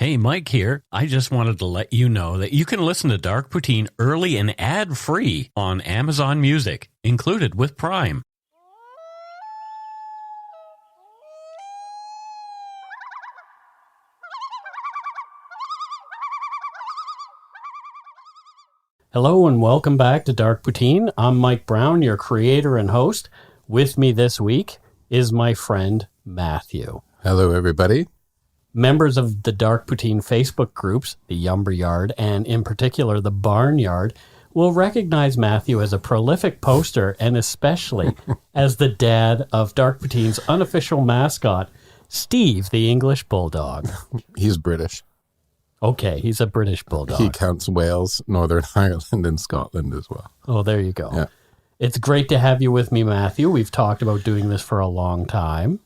Hey, Mike here. I just wanted to let you know that you can listen to Dark Poutine early and ad-free on Amazon Music, included with Prime. Hello and welcome back to Dark Poutine. I'm Mike Brown, your creator and host. With me this week is my friend Matthew. Hello, everybody. Members of the Dark Poutine Facebook groups, the Yumber Yard, and in particular the Barnyard, will recognize Matthew as a prolific poster and especially as the dad of Dark Poutine's unofficial mascot, Steve, the English Bulldog. He's British. Okay, he's a British Bulldog. He counts Wales, Northern Ireland, and Scotland as well. Oh, there you go. Yeah. It's great to have you with me, Matthew. We've talked about doing this for a long time.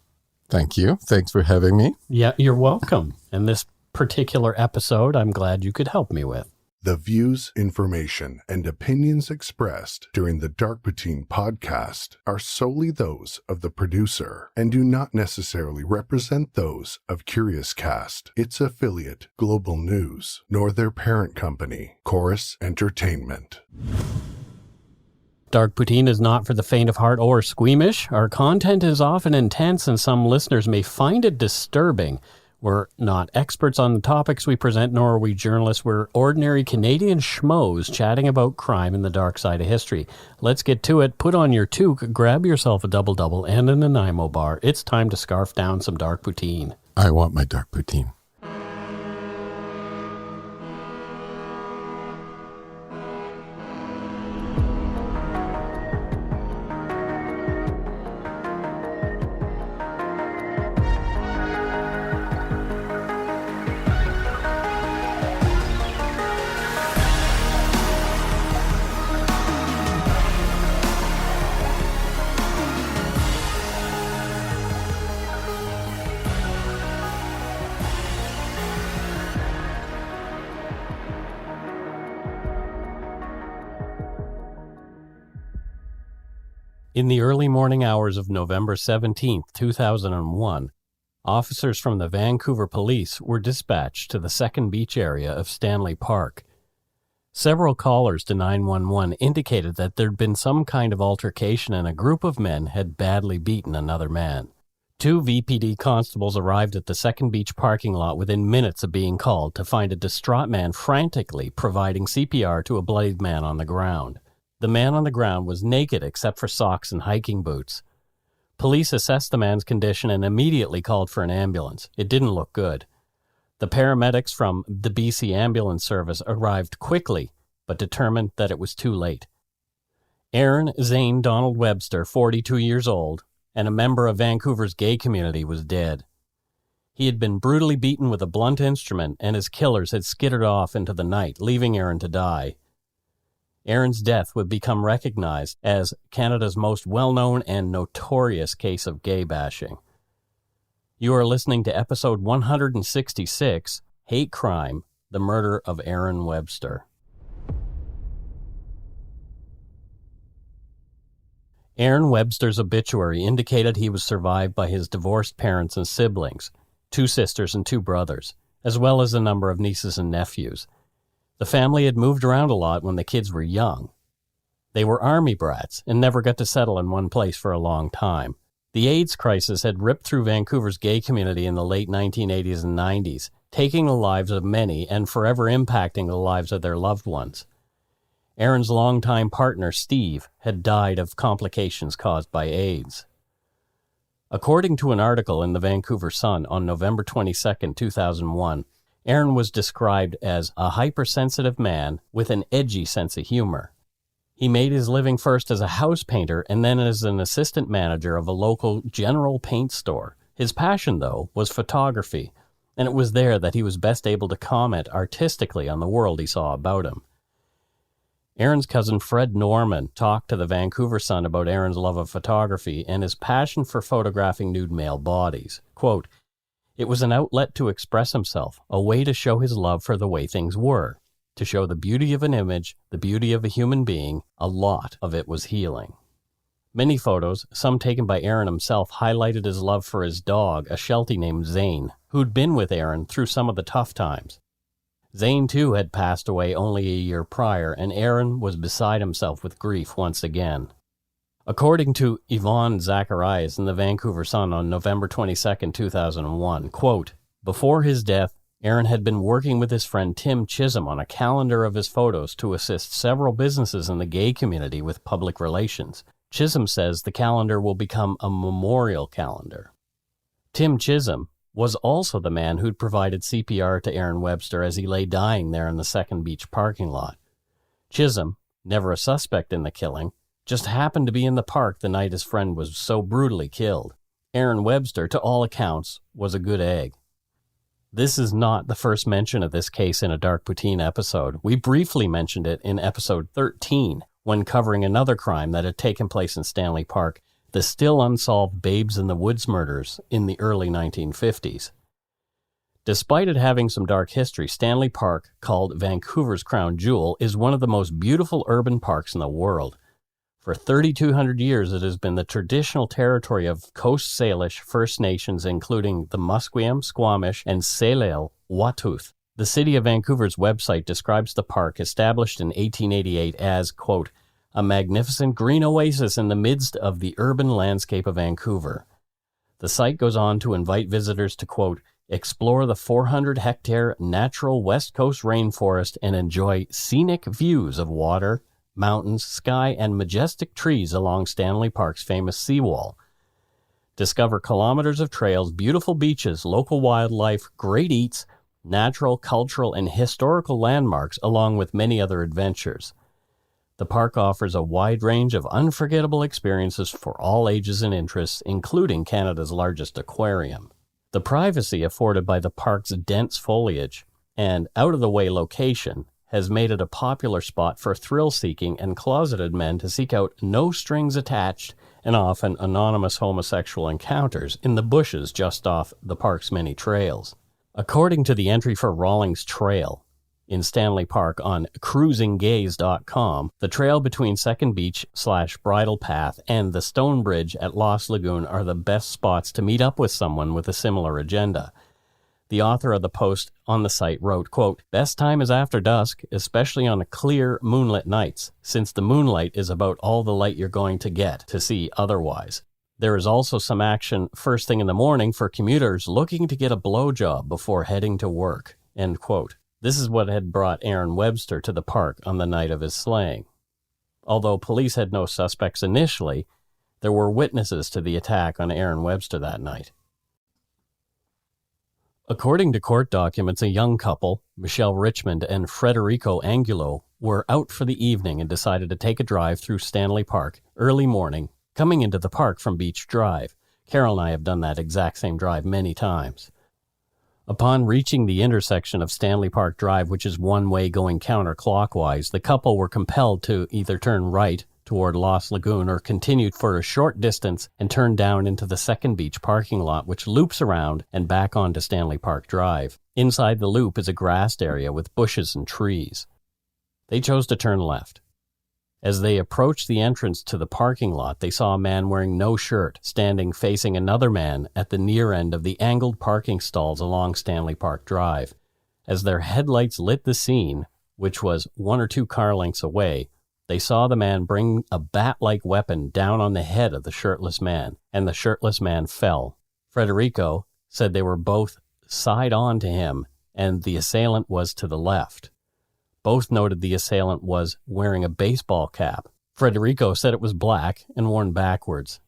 Thank you. Thanks for having me. Yeah, you're welcome. And this particular episode, I'm glad you could help me with. The views, information, and opinions expressed during the Dark Poutine podcast are solely those of the producer and do not necessarily represent those of Curious Cast, its affiliate, Global News, nor their parent company, Chorus Entertainment. Dark Poutine is not for the faint of heart or squeamish. Our content is often intense and some listeners may find it disturbing. We're not experts on the topics we present, nor are we journalists. We're ordinary Canadian schmoes chatting about crime and the dark side of history. Let's get to it. Put on your toque, grab yourself a double-double and a Nanaimo bar. It's time to scarf down some Dark Poutine. I want my Dark Poutine. In the early morning hours of November 17, 2001, officers from the Vancouver Police were dispatched to the Second Beach area of Stanley Park. Several callers to 911 indicated that there'd been some kind of altercation and a group of men had badly beaten another man. 2 VPD constables arrived at the Second Beach parking lot within minutes of being called to find a distraught man frantically providing CPR to a bloodied man on the ground. The man on the ground was naked except for socks and hiking boots. Police assessed the man's condition and immediately called for an ambulance. It didn't look good. The paramedics from the BC Ambulance Service arrived quickly, but determined that it was too late. Aaron Zane Donald Webster, 42 years old, and a member of Vancouver's gay community, was dead. He had been brutally beaten with a blunt instrument, and his killers had skittered off into the night, leaving Aaron to die. Aaron's death would become recognized as Canada's most well-known and notorious case of gay bashing. You are listening to episode 166, Hate Crime, The Murder of Aaron Webster. Aaron Webster's obituary indicated he was survived by his divorced parents and siblings, 2 sisters and 2 brothers, as well as a number of nieces and nephews. The family had moved around a lot when the kids were young. They were army brats and never got to settle in one place for a long time. The AIDS crisis had ripped through Vancouver's gay community in the late 1980s and 90s, taking the lives of many and forever impacting the lives of their loved ones. Aaron's longtime partner, Steve, had died of complications caused by AIDS. According to an article in the Vancouver Sun on November 22, 2001, Aaron was described as a hypersensitive man with an edgy sense of humor. He made his living first as a house painter and then as an assistant manager of a local general paint store. His passion, though, was photography, and it was there that he was best able to comment artistically on the world he saw about him. Aaron's cousin Fred Norman talked to the Vancouver Sun about Aaron's love of photography and his passion for photographing nude male bodies. Quote, "It was an outlet to express himself, a way to show his love for the way things were, to show the beauty of an image, the beauty of a human being. A lot of it was healing." Many photos, some taken by Aaron himself, highlighted his love for his dog, a Sheltie named Zane, who'd been with Aaron through some of the tough times. Zane, too, had passed away only a year prior, and Aaron was beside himself with grief once again. According to Yvonne Zacharias in the Vancouver Sun on November 22, 2001, quote, "Before his death, Aaron had been working with his friend Tim Chisholm on a calendar of his photos to assist several businesses in the gay community with public relations. Chisholm says the calendar will become a memorial calendar." Tim Chisholm was also the man who'd provided CPR to Aaron Webster as he lay dying there in the Second Beach parking lot. Chisholm, never a suspect in the killing, just happened to be in the park the night his friend was so brutally killed. Aaron Webster, to all accounts, was a good egg. This is not the first mention of this case in a Dark Poutine episode. We briefly mentioned it in episode 13 when covering another crime that had taken place in Stanley Park, the still unsolved Babes in the Woods murders in the early 1950s. Despite it having some dark history, Stanley Park, called Vancouver's crown jewel, is one of the most beautiful urban parks in the world. For 3,200 years, it has been the traditional territory of Coast Salish First Nations, including the Musqueam, Squamish, and Tsleil-Waututh. The City of Vancouver's website describes the park, established in 1888, as, quote, "a magnificent green oasis in the midst of the urban landscape of Vancouver." The site goes on to invite visitors to, quote, "explore the 400-hectare natural West Coast rainforest and enjoy scenic views of water, mountains, sky, and majestic trees along Stanley Park's famous seawall. Discover kilometers of trails, beautiful beaches, local wildlife, great eats, natural, cultural, and historical landmarks, along with many other adventures. The park offers a wide range of unforgettable experiences for all ages and interests, including Canada's largest aquarium. The privacy afforded by the park's dense foliage and out-of-the-way location has made it a popular spot for thrill-seeking and closeted men to seek out no-strings-attached and often anonymous homosexual encounters in the bushes just off the park's many trails. According to the entry for Rawlings Trail in Stanley Park on cruisinggaze.com, the trail between Second Beach/Bridle Path and the Stone Bridge at Lost Lagoon are the best spots to meet up with someone with a similar agenda. The author of the post on the site wrote, quote, "Best time is after dusk, especially on clear moonlit nights, since the moonlight is about all the light you're going to get to see otherwise. There is also some action first thing in the morning for commuters looking to get a blowjob before heading to work," end quote. This is what had brought Aaron Webster to the park on the night of his slaying. Although police had no suspects initially, there were witnesses to the attack on Aaron Webster that night. According to court documents, a young couple, Michelle Richmond and Frederico Angulo, were out for the evening and decided to take a drive through Stanley Park early morning, coming into the park from Beach Drive. Carol and I have done that exact same drive many times. Upon reaching the intersection of Stanley Park Drive, which is one way going counterclockwise, the couple were compelled to either turn right toward Lost Lagoon or continued for a short distance and turned down into the Second Beach parking lot, which loops around and back onto Stanley Park Drive. Inside the loop is a grassed area with bushes and trees. They chose to turn left. As they approached the entrance to the parking lot, they saw a man wearing no shirt standing facing another man at the near end of the angled parking stalls along Stanley Park Drive. As their headlights lit the scene, which was 1 or 2 car lengths away, they saw the man bring a bat-like weapon down on the head of the shirtless man, and the shirtless man fell. Frederico said they were both side-on to him, and the assailant was to the left. Both noted the assailant was wearing a baseball cap. Frederico said it was black and worn backwards.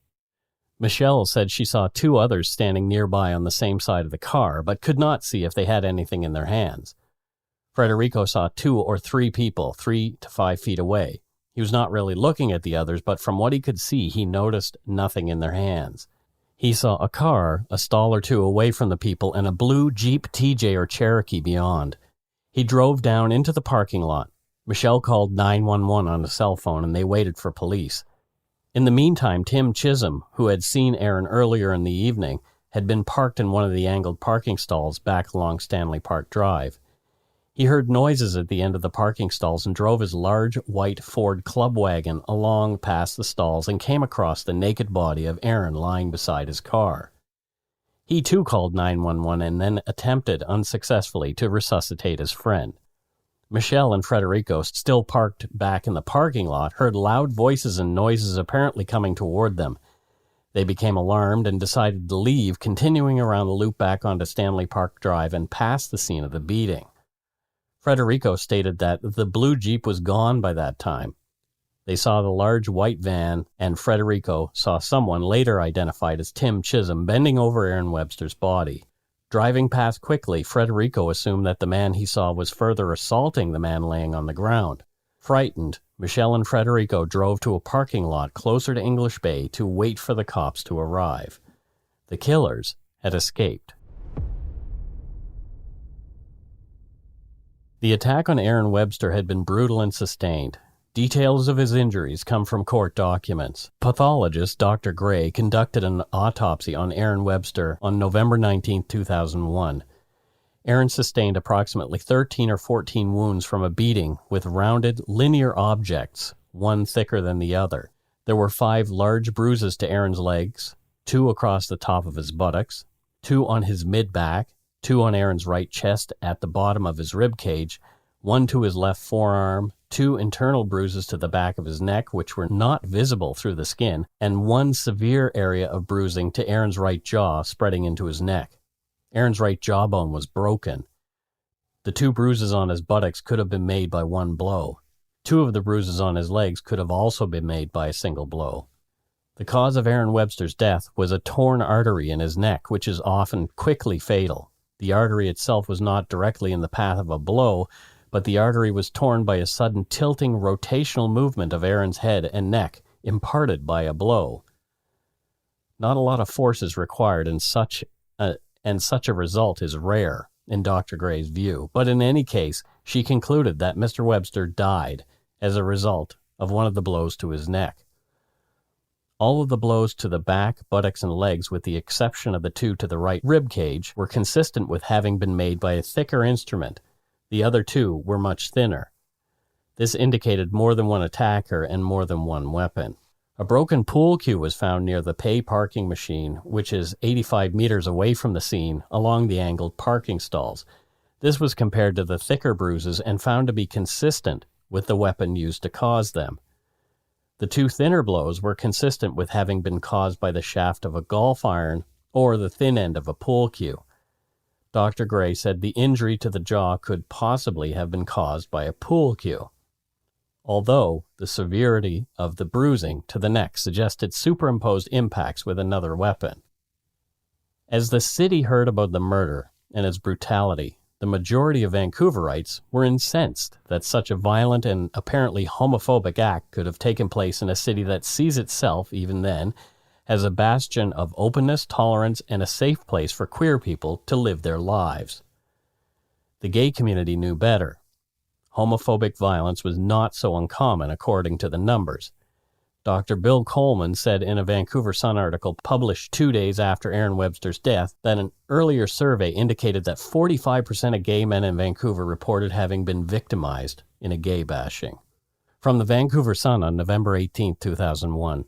Michelle said she saw 2 others standing nearby on the same side of the car, but could not see if they had anything in their hands. Frederico saw 2 or 3 people 3 to 5 feet away. He was not really looking at the others, but from what he could see, he noticed nothing in their hands. He saw a car a stall or 2 away from the people and a blue Jeep TJ or Cherokee beyond. He drove down into the parking lot. Michelle called 911 on a cell phone and they waited for police. In the meantime, Tim Chisholm, who had seen Aaron earlier in the evening, had been parked in one of the angled parking stalls back along Stanley Park Drive. He heard noises at the end of the parking stalls and drove his large white Ford club wagon along past the stalls and came across the naked body of Aaron lying beside his car. He too called 911 and then attempted unsuccessfully to resuscitate his friend. Michelle and Frederico, still parked back in the parking lot, heard loud voices and noises apparently coming toward them. They became alarmed and decided to leave, continuing around the loop back onto Stanley Park Drive and past the scene of the beating. Frederico stated that the blue Jeep was gone by that time. They saw the large white van, and Frederico saw someone later identified as Tim Chisholm bending over Aaron Webster's body. Driving past quickly, Frederico assumed that the man he saw was further assaulting the man laying on the ground. Frightened, Michelle and Frederico drove to a parking lot closer to English Bay to wait for the cops to arrive. The killers had escaped. The attack on Aaron Webster had been brutal and sustained. Details of his injuries come from court documents. Pathologist Dr. Gray conducted an autopsy on Aaron Webster on November 19, 2001. Aaron sustained approximately 13 or 14 wounds from a beating with rounded, linear objects, one thicker than the other. There were 5 large bruises to Aaron's legs, 2 across the top of his buttocks, 2 on his mid-back, 2 on Aaron's right chest at the bottom of his rib cage, 1 to his left forearm, 2 internal bruises to the back of his neck which were not visible through the skin, and 1 severe area of bruising to Aaron's right jaw spreading into his neck. Aaron's right jawbone was broken. The 2 bruises on his buttocks could have been made by 1 blow. 2 of the bruises on his legs could have also been made by a single blow. The cause of Aaron Webster's death was a torn artery in his neck, which is often quickly fatal. The artery itself was not directly in the path of a blow, but the artery was torn by a sudden tilting rotational movement of Aaron's head and neck, imparted by a blow. Not a lot of force is required, and such a result is rare, in Dr. Gray's view. But in any case, she concluded that Mr. Webster died as a result of one of the blows to his neck. All of the blows to the back, buttocks, and legs, with the exception of the 2 to the right rib cage, were consistent with having been made by a thicker instrument. The other 2 were much thinner. This indicated more than one attacker and more than one weapon. A broken pool cue was found near the pay parking machine, which is 85 meters away from the scene, along the angled parking stalls. This was compared to the thicker bruises and found to be consistent with the weapon used to cause them. The 2 thinner blows were consistent with having been caused by the shaft of a golf iron or the thin end of a pool cue. Dr. Gray said the injury to the jaw could possibly have been caused by a pool cue, although the severity of the bruising to the neck suggested superimposed impacts with another weapon. As the city heard about the murder and its brutality, the majority of Vancouverites were incensed that such a violent and apparently homophobic act could have taken place in a city that sees itself, even then, as a bastion of openness, tolerance, and a safe place for queer people to live their lives. The gay community knew better. Homophobic violence was not so uncommon according to the numbers. Dr. Bill Coleman said in a Vancouver Sun article published 2 days after Aaron Webster's death that an earlier survey indicated that 45% of gay men in Vancouver reported having been victimized in a gay bashing. From the Vancouver Sun on November 18, 2001.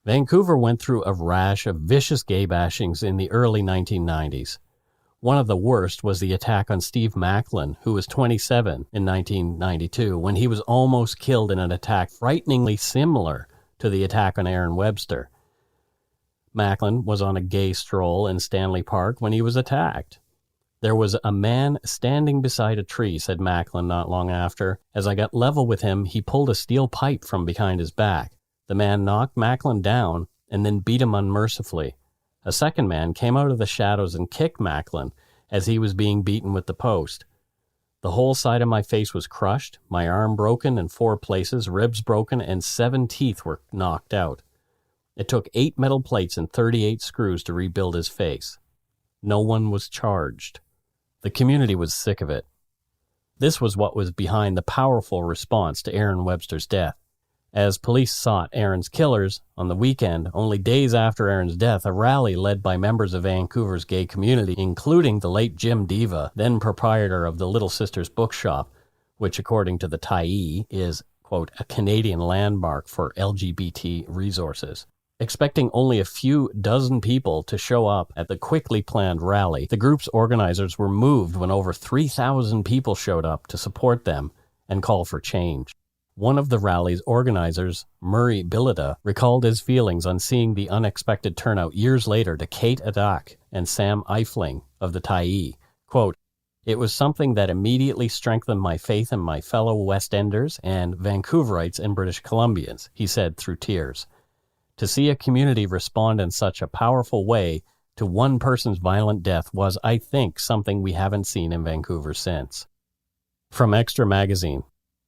Vancouver went through a rash of vicious gay bashings in the early 1990s. One of the worst was the attack on Steve Macklin, who was 27 in 1992, when he was almost killed in an attack frighteningly similar to the attack on Aaron Webster. Macklin was on a gay stroll in Stanley Park when he was attacked. "There was a man standing beside a tree," said Macklin not long after. "As I got level with him, he pulled a steel pipe from behind his back. The man knocked Macklin down and then beat him unmercifully. A second man came out of the shadows and kicked Macklin as he was being beaten with the post. The whole side of my face was crushed, my arm broken in 4 places, ribs broken, and 7 teeth were knocked out. It took 8 metal plates and 38 screws to rebuild his face. No one was charged. The community was sick of it." This was what was behind the powerful response to Aaron Webster's death. As police sought Aaron's killers, on the weekend, only days after Aaron's death, a rally led by members of Vancouver's gay community, including the late Jim Diva, then proprietor of the Little Sisters Bookshop, which according to the Tyee is, quote, "a Canadian landmark for LGBT resources." Expecting only a few dozen people to show up at the quickly planned rally, the group's organizers were moved when over 3,000 people showed up to support them and call for change. One of the rally's organizers, Murray Billida, recalled his feelings on seeing the unexpected turnout years later to Kate Adak and Sam Eifling of the Tyee. Quote, "It was something that immediately strengthened my faith in my fellow West Enders and Vancouverites and British Columbians," he said through tears. To see a community respond in such a powerful way to one person's violent death was, I think, something we haven't seen in Vancouver since. From Extra Magazine,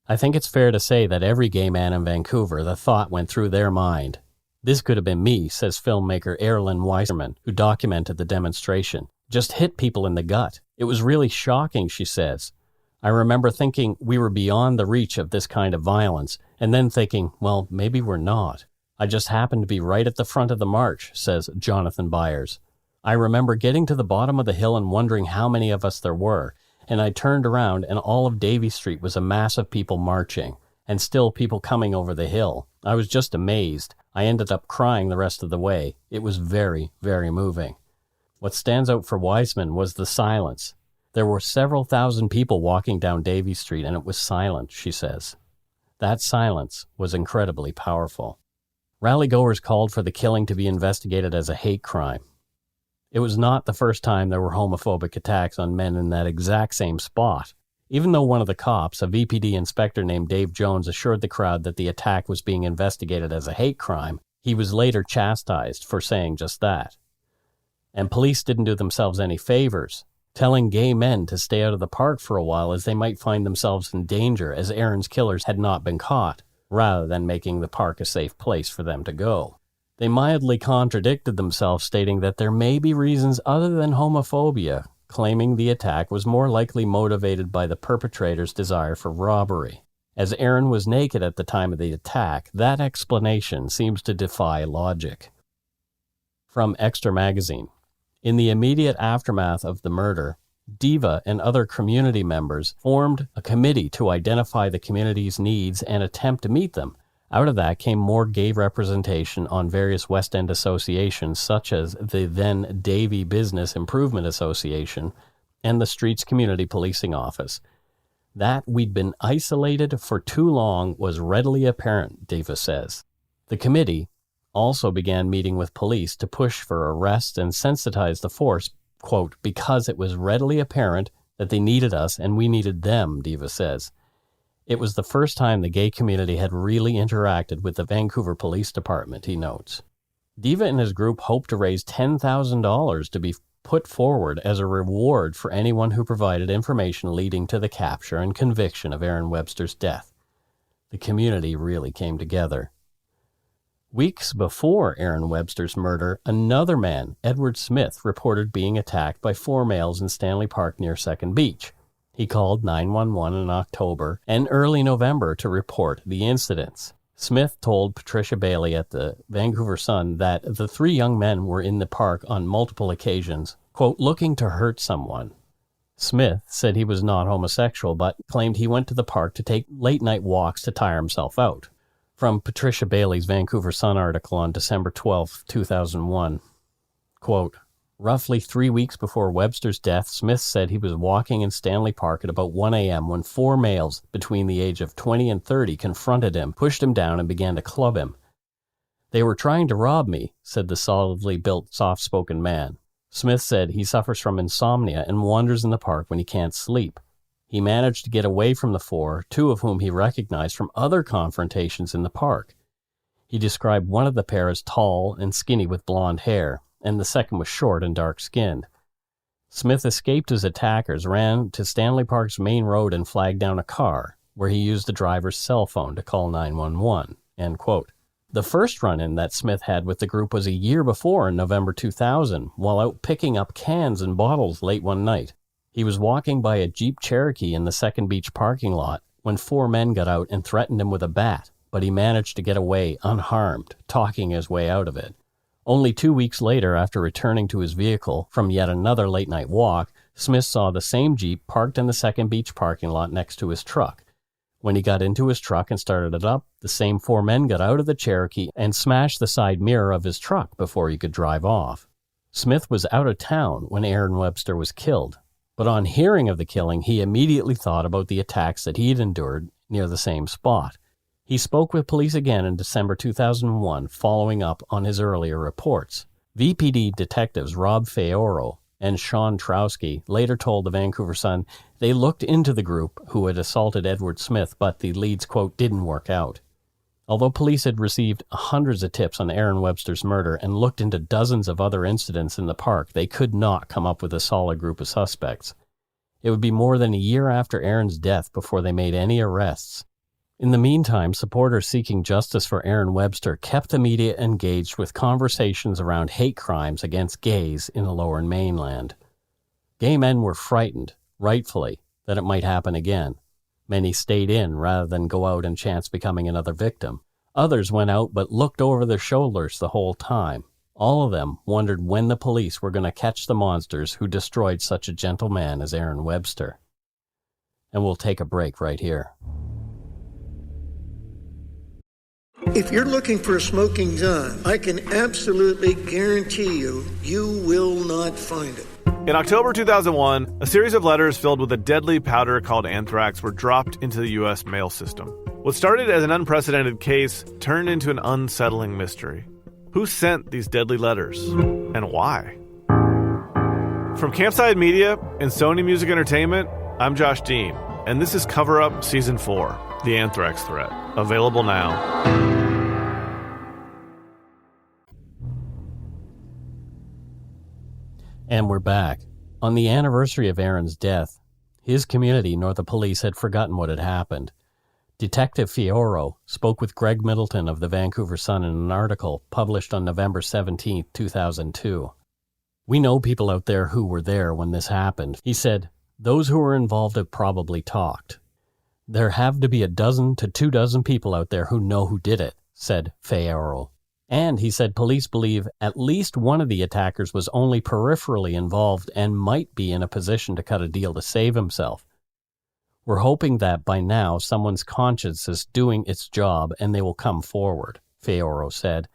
I think it's fair to say that every gay man in Vancouver, the thought went through their mind. This could have been me, says filmmaker Erilyn Weiserman, who documented the demonstration. Just hit people in the gut. It was really shocking, she says. I remember thinking we were beyond the reach of this kind of violence, and then thinking, well, maybe we're not. I just happened to be right at the front of the march, says Jonathan Byers. I remember getting to the bottom of the hill and wondering how many of us there were, and I turned around and all of Davie Street was a mass of people marching, and still people coming over the hill. I was just amazed. I ended up crying the rest of the way. It was very, very moving. What stands out for Weisman was the silence. There were several thousand people walking down Davie Street, and it was silent, she says. That silence was incredibly powerful. Rally-goers called for the killing to be investigated as a hate crime. It was not the first time there were homophobic attacks on men in that exact same spot. Even though one of the cops, a VPD inspector named Dave Jones, assured the crowd that the attack was being investigated as a hate crime, he was later chastised for saying just that. And police didn't do themselves any favors, telling gay men to stay out of the park for a while as they might find themselves in danger as Aaron's killers had not been caught, rather than making the park a safe place for them to go. They mildly contradicted themselves, stating that there may be reasons other than homophobia, claiming the attack was more likely motivated by the perpetrator's desire for robbery. As Aaron was naked at the time of the attack, that explanation seems to defy logic. From Extra Magazine. In the immediate aftermath of the murder, Diva and other community members formed a committee to identify the community's needs and attempt to meet them. Out of that came more gay representation on various West End associations, such as the then Davie Business Improvement Association and the Streets Community Policing Office. That we'd been isolated for too long was readily apparent, Diva says. The committee also began meeting with police to push for arrests and sensitize the force, quote, because it was readily apparent that they needed us and we needed them, Diva says. It was the first time the gay community had really interacted with the Vancouver Police Department, he notes. Diva and his group hoped to raise $10,000 to be put forward as a reward for anyone who provided information leading to the capture and conviction of Aaron Webster's death. The community really came together. Weeks before Aaron Webster's murder, another man, Edward Smith, reported being attacked by 4 males in Stanley Park near Second Beach. He called 911 in October and early November to report the incidents. Smith told Patricia Bailey at the Vancouver Sun that the 3 young men were in the park on multiple occasions, quote, looking to hurt someone. Smith said he was not homosexual, but claimed he went to the park to take late-night walks to tire himself out. From Patricia Bailey's Vancouver Sun article on December 12, 2001, quote, roughly 3 weeks before Webster's death, Smith said he was walking in Stanley Park at about 1 a.m. when 4 males between the age of 20 and 30 confronted him, pushed him down, and began to club him. They were trying to rob me, said the solidly built, soft-spoken man. Smith said he suffers from insomnia and wanders in the park when he can't sleep. He managed to get away from the 4, 2 of whom he recognized from other confrontations in the park. He described one of the pair as tall and skinny with blonde hair, and the second was short and dark-skinned. Smith escaped his attackers, ran to Stanley Park's main road and flagged down a car, where he used the driver's cell phone to call 911, end quote. The first run-in that Smith had with the group was a year before in November 2000, while out picking up cans and bottles late one night. He was walking by a Jeep Cherokee in the Second Beach parking lot when 4 men got out and threatened him with a bat, but he managed to get away unharmed, talking his way out of it. Only 2 weeks later, after returning to his vehicle from yet another late-night walk, Smith saw the same Jeep parked in the Second Beach parking lot next to his truck. When he got into his truck and started it up, the same 4 men got out of the Cherokee and smashed the side mirror of his truck before he could drive off. Smith was out of town when Aaron Webster was killed, but on hearing of the killing, he immediately thought about the attacks that he had endured near the same spot. He spoke with police again in December 2001, following up on his earlier reports. VPD detectives Rob Feoro and Sean Trowski later told the Vancouver Sun they looked into the group who had assaulted Edward Smith, but the leads, quote, didn't work out. Although police had received hundreds of tips on Aaron Webster's murder and looked into dozens of other incidents in the park, they could not come up with a solid group of suspects. It would be more than a year after Aaron's death before they made any arrests. In the meantime, supporters seeking justice for Aaron Webster kept the media engaged with conversations around hate crimes against gays in the Lower Mainland. Gay men were frightened, rightfully, that it might happen again. Many stayed in rather than go out and chance becoming another victim. Others went out but looked over their shoulders the whole time. All of them wondered when the police were going to catch the monsters who destroyed such a gentle man as Aaron Webster. And we'll take a break right here. If you're looking for a smoking gun, I can absolutely guarantee you will not find it. In October 2001, a series of letters filled with a deadly powder called anthrax were dropped into the U.S. mail system. What started as an unprecedented case turned into an unsettling mystery. Who sent these deadly letters, and why? From Campside Media and Sony Music Entertainment, I'm Josh Dean, and this is Cover Up Season 4, The Anthrax Threat, available now. And we're back. On the anniversary of Aaron's death, his community nor the police had forgotten what had happened. Detective Fioro spoke with Greg Middleton of the Vancouver Sun in an article published on November 17, 2002. We know people out there who were there when this happened. He said, those who were involved have probably talked. There have to be 12 to 24 people out there who know who did it, said Fioro. And he said police believe at least one of the attackers was only peripherally involved and might be in a position to cut a deal to save himself. We're hoping that by now someone's conscience is doing its job and they will come forward, Fioro said.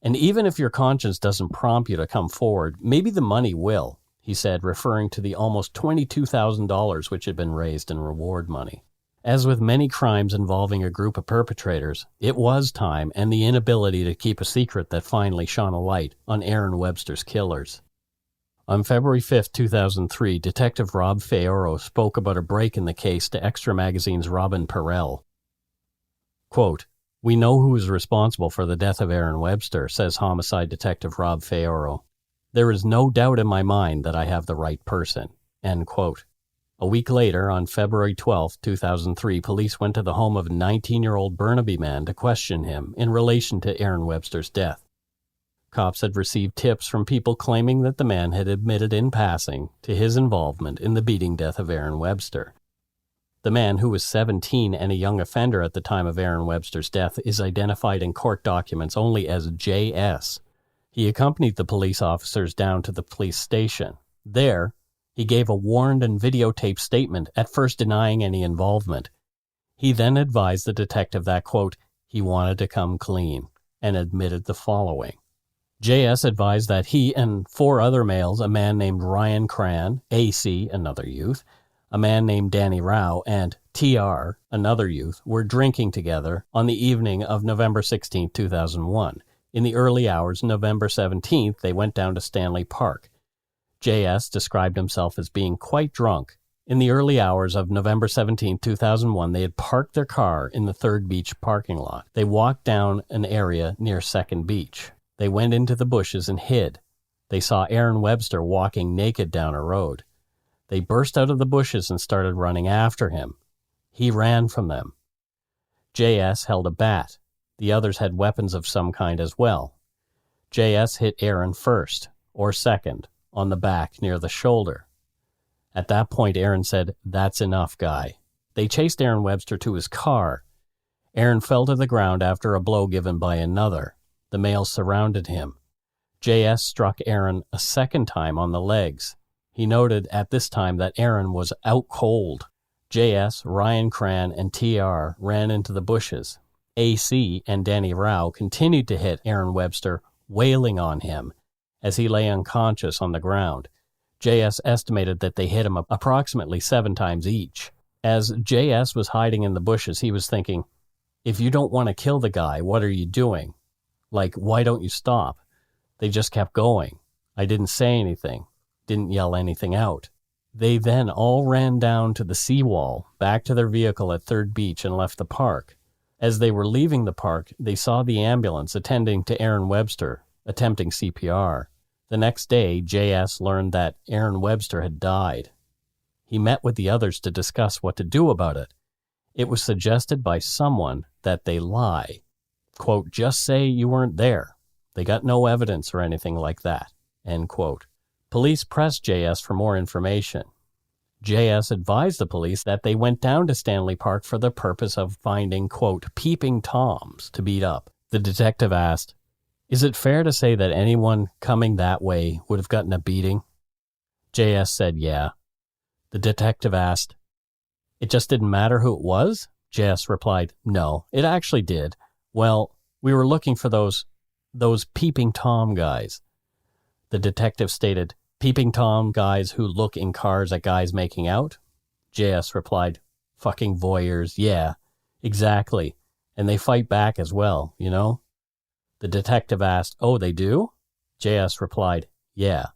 And even if your conscience doesn't prompt you to come forward, maybe the money will, he said, referring to the almost $22,000 which had been raised in reward money. As with many crimes involving a group of perpetrators, it was time and the inability to keep a secret that finally shone a light on Aaron Webster's killers. On February 5, 2003, Detective Rob Feoro spoke about a break in the case to Extra Magazine's Robin Perrell. Quote, we know who is responsible for the death of Aaron Webster, says homicide detective Rob Feoro. There is no doubt in my mind that I have the right person. End quote. A week later, on February 12, 2003, police went to the home of a 19-year-old Burnaby man to question him in relation to Aaron Webster's death. Cops had received tips from people claiming that the man had admitted in passing to his involvement in the beating death of Aaron Webster. The man, who was 17 and a young offender at the time of Aaron Webster's death, is identified in court documents only as J.S. He accompanied the police officers down to the police station. There, he gave a warned and videotaped statement, at first denying any involvement. He then advised the detective that, quote, he wanted to come clean, and admitted the following. J.S. advised that he and 4 other males, a man named Ryan Cran, A.C., another youth, a man named Danny Rao, and T.R., another youth, were drinking together on the evening of November 16, 2001. In the early hours, November 17th, they went down to Stanley Park. J.S. described himself as being quite drunk. In the early hours of November 17, 2001, they had parked their car in the Third Beach parking lot. They walked down an area near Second Beach. They went into the bushes and hid. They saw Aaron Webster walking naked down a road. They burst out of the bushes and started running after him. He ran from them. J.S. held a bat. The others had weapons of some kind as well. J.S. hit Aaron first, or second, on the back near the shoulder. At that point, Aaron said, that's enough, guy. They chased Aaron Webster to his car. Aaron fell to the ground after a blow given by another. The males surrounded him. J.S. struck Aaron a second time on the legs. He noted at this time that Aaron was out cold. JS, Ryan Cran, and TR ran into the bushes. AC and Danny Rao continued to hit Aaron Webster, wailing on him as he lay unconscious on the ground. JS estimated that they hit him approximately 7 times each. As JS was hiding in the bushes, he was thinking, if you don't want to kill the guy, what are you doing? Like, why don't you stop? They just kept going. I didn't say anything, didn't yell anything out. They then all ran down to the seawall, back to their vehicle at 3rd Beach, and left the park. As they were leaving the park, they saw the ambulance attending to Aaron Webster, attempting CPR. The next day, JS learned that Aaron Webster had died. He met with the others to discuss what to do about it. It was suggested by someone that they lie. Quote, just say you weren't there. They got no evidence or anything like that. End quote. Police pressed JS for more information. JS advised the police that they went down to Stanley Park for the purpose of finding, quote, peeping toms to beat up. The detective asked, is it fair to say that anyone coming that way would have gotten a beating? JS said, yeah. The detective asked, it just didn't matter who it was? JS replied, no, it actually did. Well, we were looking for those peeping Tom guys. The detective stated, peeping Tom guys who look in cars at guys making out? JS replied, fucking voyeurs, yeah, exactly. And they fight back as well, you know? The detective asked, oh, they do? JS replied, yeah.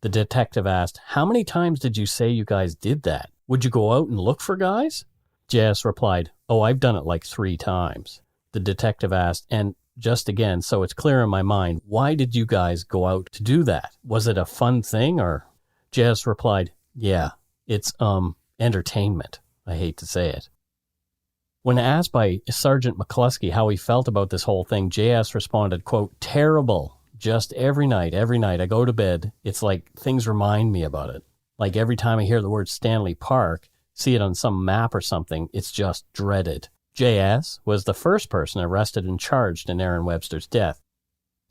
The detective asked, how many times did you say you guys did that? Would you go out and look for guys? JS replied, oh, I've done it like 3 times. The detective asked, and just again, so it's clear in my mind, why did you guys go out to do that? Was it a fun thing or? JS replied, yeah, it's, entertainment. I hate to say it. When asked by Sergeant McCluskey how he felt about this whole thing, JS responded, quote, terrible. Just every night I go to bed, it's like things remind me about it. Like every time I hear the word Stanley Park, see it on some map or something, it's just dreaded. JS was the first person arrested and charged in Aaron Webster's death.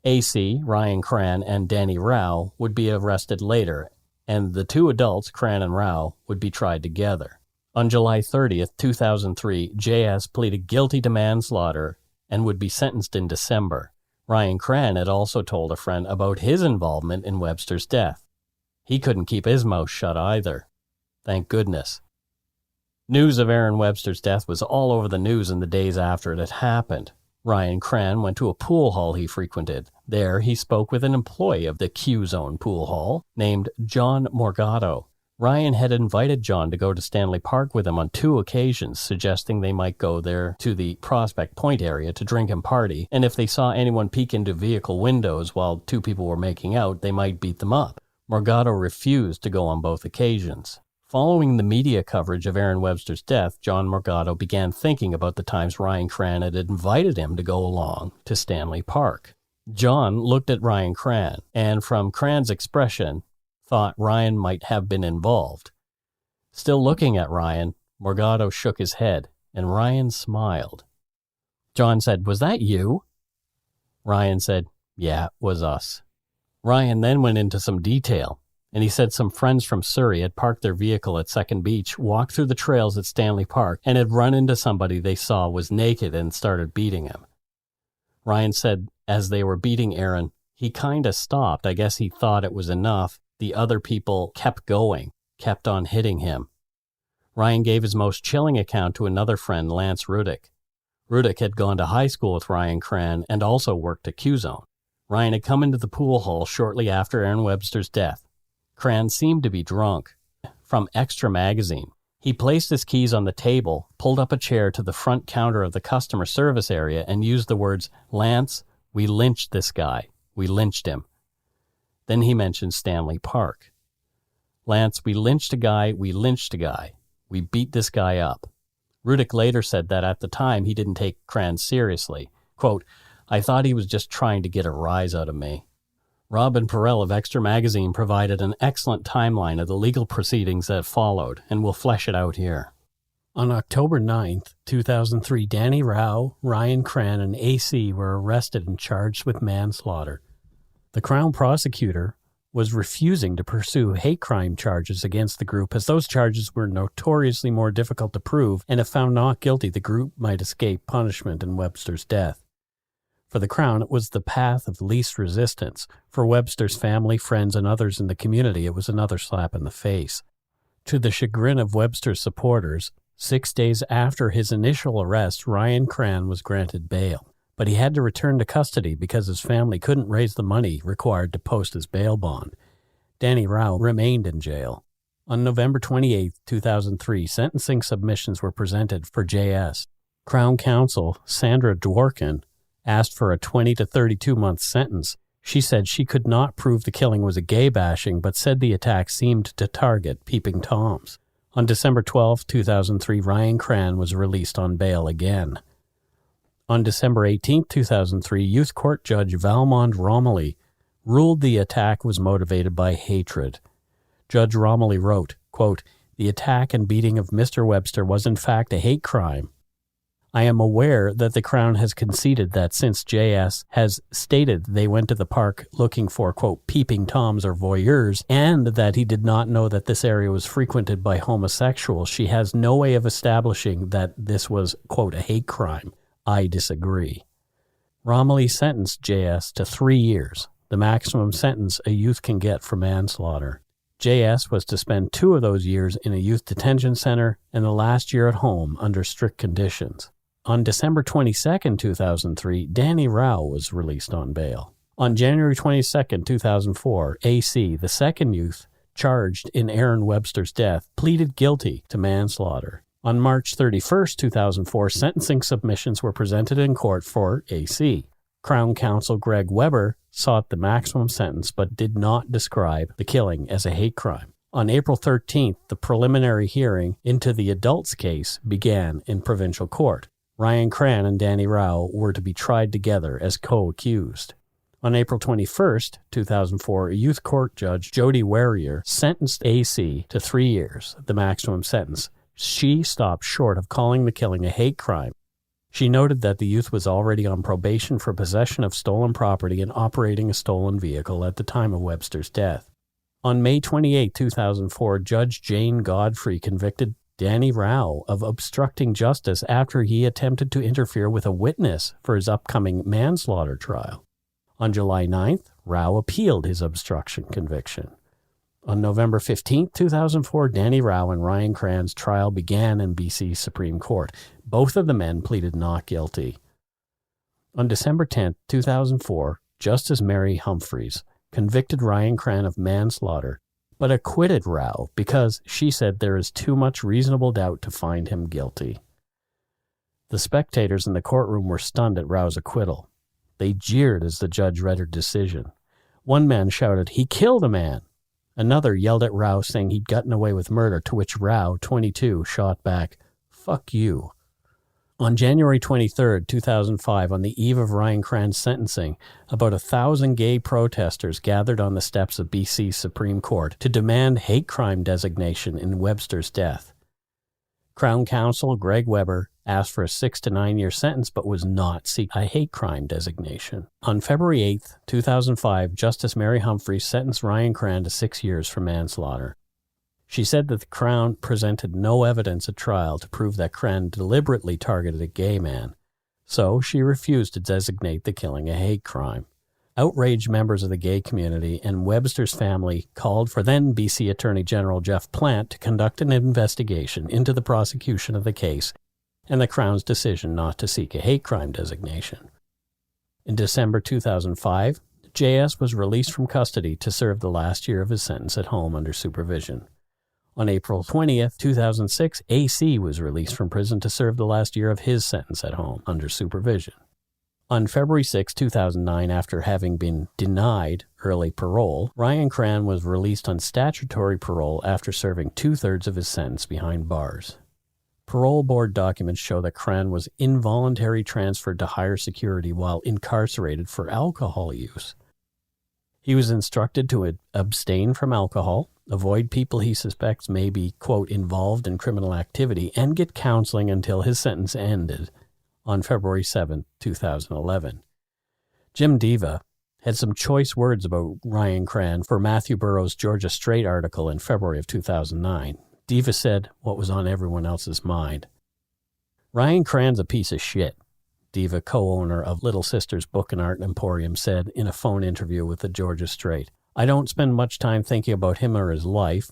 AC, Ryan Cran, and Danny Rao would be arrested later, and the 2 adults, Cran and Rao, would be tried together. On July 30th, 2003, JS pleaded guilty to manslaughter and would be sentenced in December. Ryan Cran had also told a friend about his involvement in Webster's death. He couldn't keep his mouth shut either. Thank goodness. News of Aaron Webster's death was all over the news in the days after it had happened. Ryan Cran went to a pool hall he frequented. There, he spoke with an employee of the Q-Zone pool hall named John Morgado. Ryan had invited John to go to Stanley Park with him on 2 occasions, suggesting they might go there to the Prospect Point area to drink and party, and if they saw anyone peek into vehicle windows while 2 people were making out, they might beat them up. Morgado refused to go on both occasions. Following the media coverage of Aaron Webster's death, John Morgado began thinking about the times Ryan Cran had invited him to go along to Stanley Park. John looked at Ryan Cran, and from Cran's expression, thought Ryan might have been involved. Still looking at Ryan, Morgado shook his head, and Ryan smiled. John said, was that you? Ryan said, yeah, it was us. Ryan then went into some detail, and he said some friends from Surrey had parked their vehicle at 2nd Beach, walked through the trails at Stanley Park, and had run into somebody they saw was naked and started beating him. Ryan said as they were beating Aaron, he kinda stopped. I guess he thought it was enough. The other people kept going, kept on hitting him. Ryan gave his most chilling account to another friend, Lance Rudick. Rudick had gone to high school with Ryan Cran and also worked at Q-Zone. Ryan had come into the pool hall shortly after Aaron Webster's death. Cran seemed to be drunk. From Extra Magazine, he placed his keys on the table, pulled up a chair to the front counter of the customer service area, and used the words, Lance, we lynched this guy. We lynched him. Then he mentioned Stanley Park. Lance, we lynched a guy. We lynched a guy. We beat this guy up. Rudick later said that at the time he didn't take Cran seriously. Quote, I thought he was just trying to get a rise out of me. Robin Perel of Extra Magazine provided an excellent timeline of the legal proceedings that followed, and we'll flesh it out here. On October 9th, 2003, Danny Rao, Ryan Cran, and AC were arrested and charged with manslaughter. The Crown prosecutor was refusing to pursue hate crime charges against the group, as those charges were notoriously more difficult to prove, and if found not guilty, the group might escape punishment in Webster's death. For the Crown, it was the path of least resistance. For Webster's family, friends, and others in the community, it was another slap in the face. To the chagrin of Webster's supporters, 6 days after his initial arrest, Ryan Cran was granted bail. But he had to return to custody because his family couldn't raise the money required to post his bail bond. Danny Rao remained in jail. On November 28, 2003, sentencing submissions were presented for JS. Crown Counsel Sandra Dworkin asked for a 20 to 32-month sentence. She said she could not prove the killing was a gay bashing, but said the attack seemed to target peeping Toms. On December 12, 2003, Ryan Cran was released on bail again. On December 18, 2003, Youth Court Judge Valmond Romilly ruled the attack was motivated by hatred. Judge Romilly wrote, quote, "The attack and beating of Mr. Webster was in fact a hate crime. I am aware that the Crown has conceded that since JS has stated they went to the park looking for, quote, peeping Toms or voyeurs, and that he did not know that this area was frequented by homosexuals, she has no way of establishing that this was, quote, a hate crime. I disagree." Romilly sentenced JS to 3 years, the maximum sentence a youth can get for manslaughter. JS was to spend 2 of those years in a youth detention center and the last year at home under strict conditions. On December 22, 2003, Danny Rao was released on bail. On January 22, 2004, AC, the second youth charged in Aaron Webster's death, pleaded guilty to manslaughter. On March 31, 2004, sentencing submissions were presented in court for AC. Crown Counsel Greg Weber sought the maximum sentence but did not describe the killing as a hate crime. On April 13th, the preliminary hearing into the adults case began in provincial court. Ryan Cran and Danny Rao were to be tried together as co-accused. On April 21, 2004, a youth court judge, Jody Warrior, sentenced AC to 3 years, the maximum sentence. She stopped short of calling the killing a hate crime. She noted that the youth was already on probation for possession of stolen property and operating a stolen vehicle at the time of Webster's death. On May 28, 2004, Judge Jane Godfrey convicted Danny Rao of obstructing justice after he attempted to interfere with a witness for his upcoming manslaughter trial. On July 9th, Rao appealed his obstruction conviction. On November 15, 2004, Danny Rao and Ryan Cran's trial began in BC Supreme Court. Both of the men pleaded not guilty. On December 10, 2004, Justice Mary Humphreys convicted Ryan Cran of manslaughter, but acquitted Rao because she said there is too much reasonable doubt to find him guilty. The spectators in the courtroom were stunned at Rao's acquittal. They jeered as the judge read her decision. One man shouted, "He killed a man!" Another yelled at Rao saying he'd gotten away with murder, to which Rao, 22, shot back, "Fuck you." On January 23, 2005, on the eve of Ryan Cran's sentencing, about 1,000 gay protesters gathered on the steps of BC Supreme Court to demand hate crime designation in Webster's death. Crown Counsel Greg Weber asked for a 6 to 9 year sentence but was not seeking a hate crime designation. On February 8, 2005, Justice Mary Humphreys sentenced Ryan Cran to 6 years for manslaughter. She said that the Crown presented no evidence at trial to prove that Cran deliberately targeted a gay man, so she refused to designate the killing a hate crime. Outraged members of the gay community and Webster's family called for then BC Attorney General Jeff Plant to conduct an investigation into the prosecution of the case and the Crown's decision not to seek a hate crime designation. In December 2005, JS was released from custody to serve the last year of his sentence at home under supervision. On April 20th, 2006, AC was released from prison to serve the last year of his sentence at home under supervision. On February 6, 2009, after having been denied early parole, Ryan Cran was released on statutory parole after serving 2/3 of his sentence behind bars. Parole board documents show that Cran was involuntarily transferred to higher security while incarcerated for alcohol use. He was instructed to abstain from alcohol, avoid people he suspects may be, quote, involved in criminal activity, and get counseling until his sentence ended on February 7, 2011. Jim Diva, had some choice words about Ryan Cran for Matthew Burrow's Georgia Straight article in February of 2009. Diva said what was on everyone else's mind. Ryan Cran's a piece of shit, Diva, co-owner of Little Sisters Book and Art Emporium, said in a phone interview with the Georgia Straight. I don't spend much time thinking about him or his life,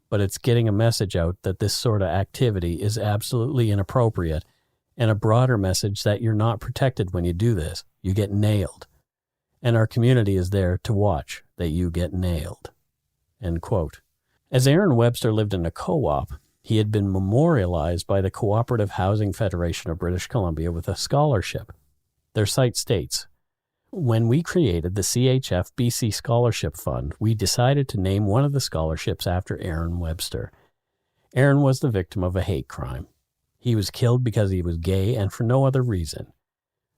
but it's getting a message out that this sort of activity is absolutely inappropriate, and a broader message that you're not protected when you do this. You get nailed. And our community is there to watch that you get nailed. End quote. As Aaron Webster lived in a co-op, he had been memorialized by the Cooperative Housing Federation of British Columbia with a scholarship. Their site states, when we created the CHF BC Scholarship Fund, we decided to name one of the scholarships after Aaron Webster. Aaron was the victim of a hate crime. He was killed because he was gay and for no other reason.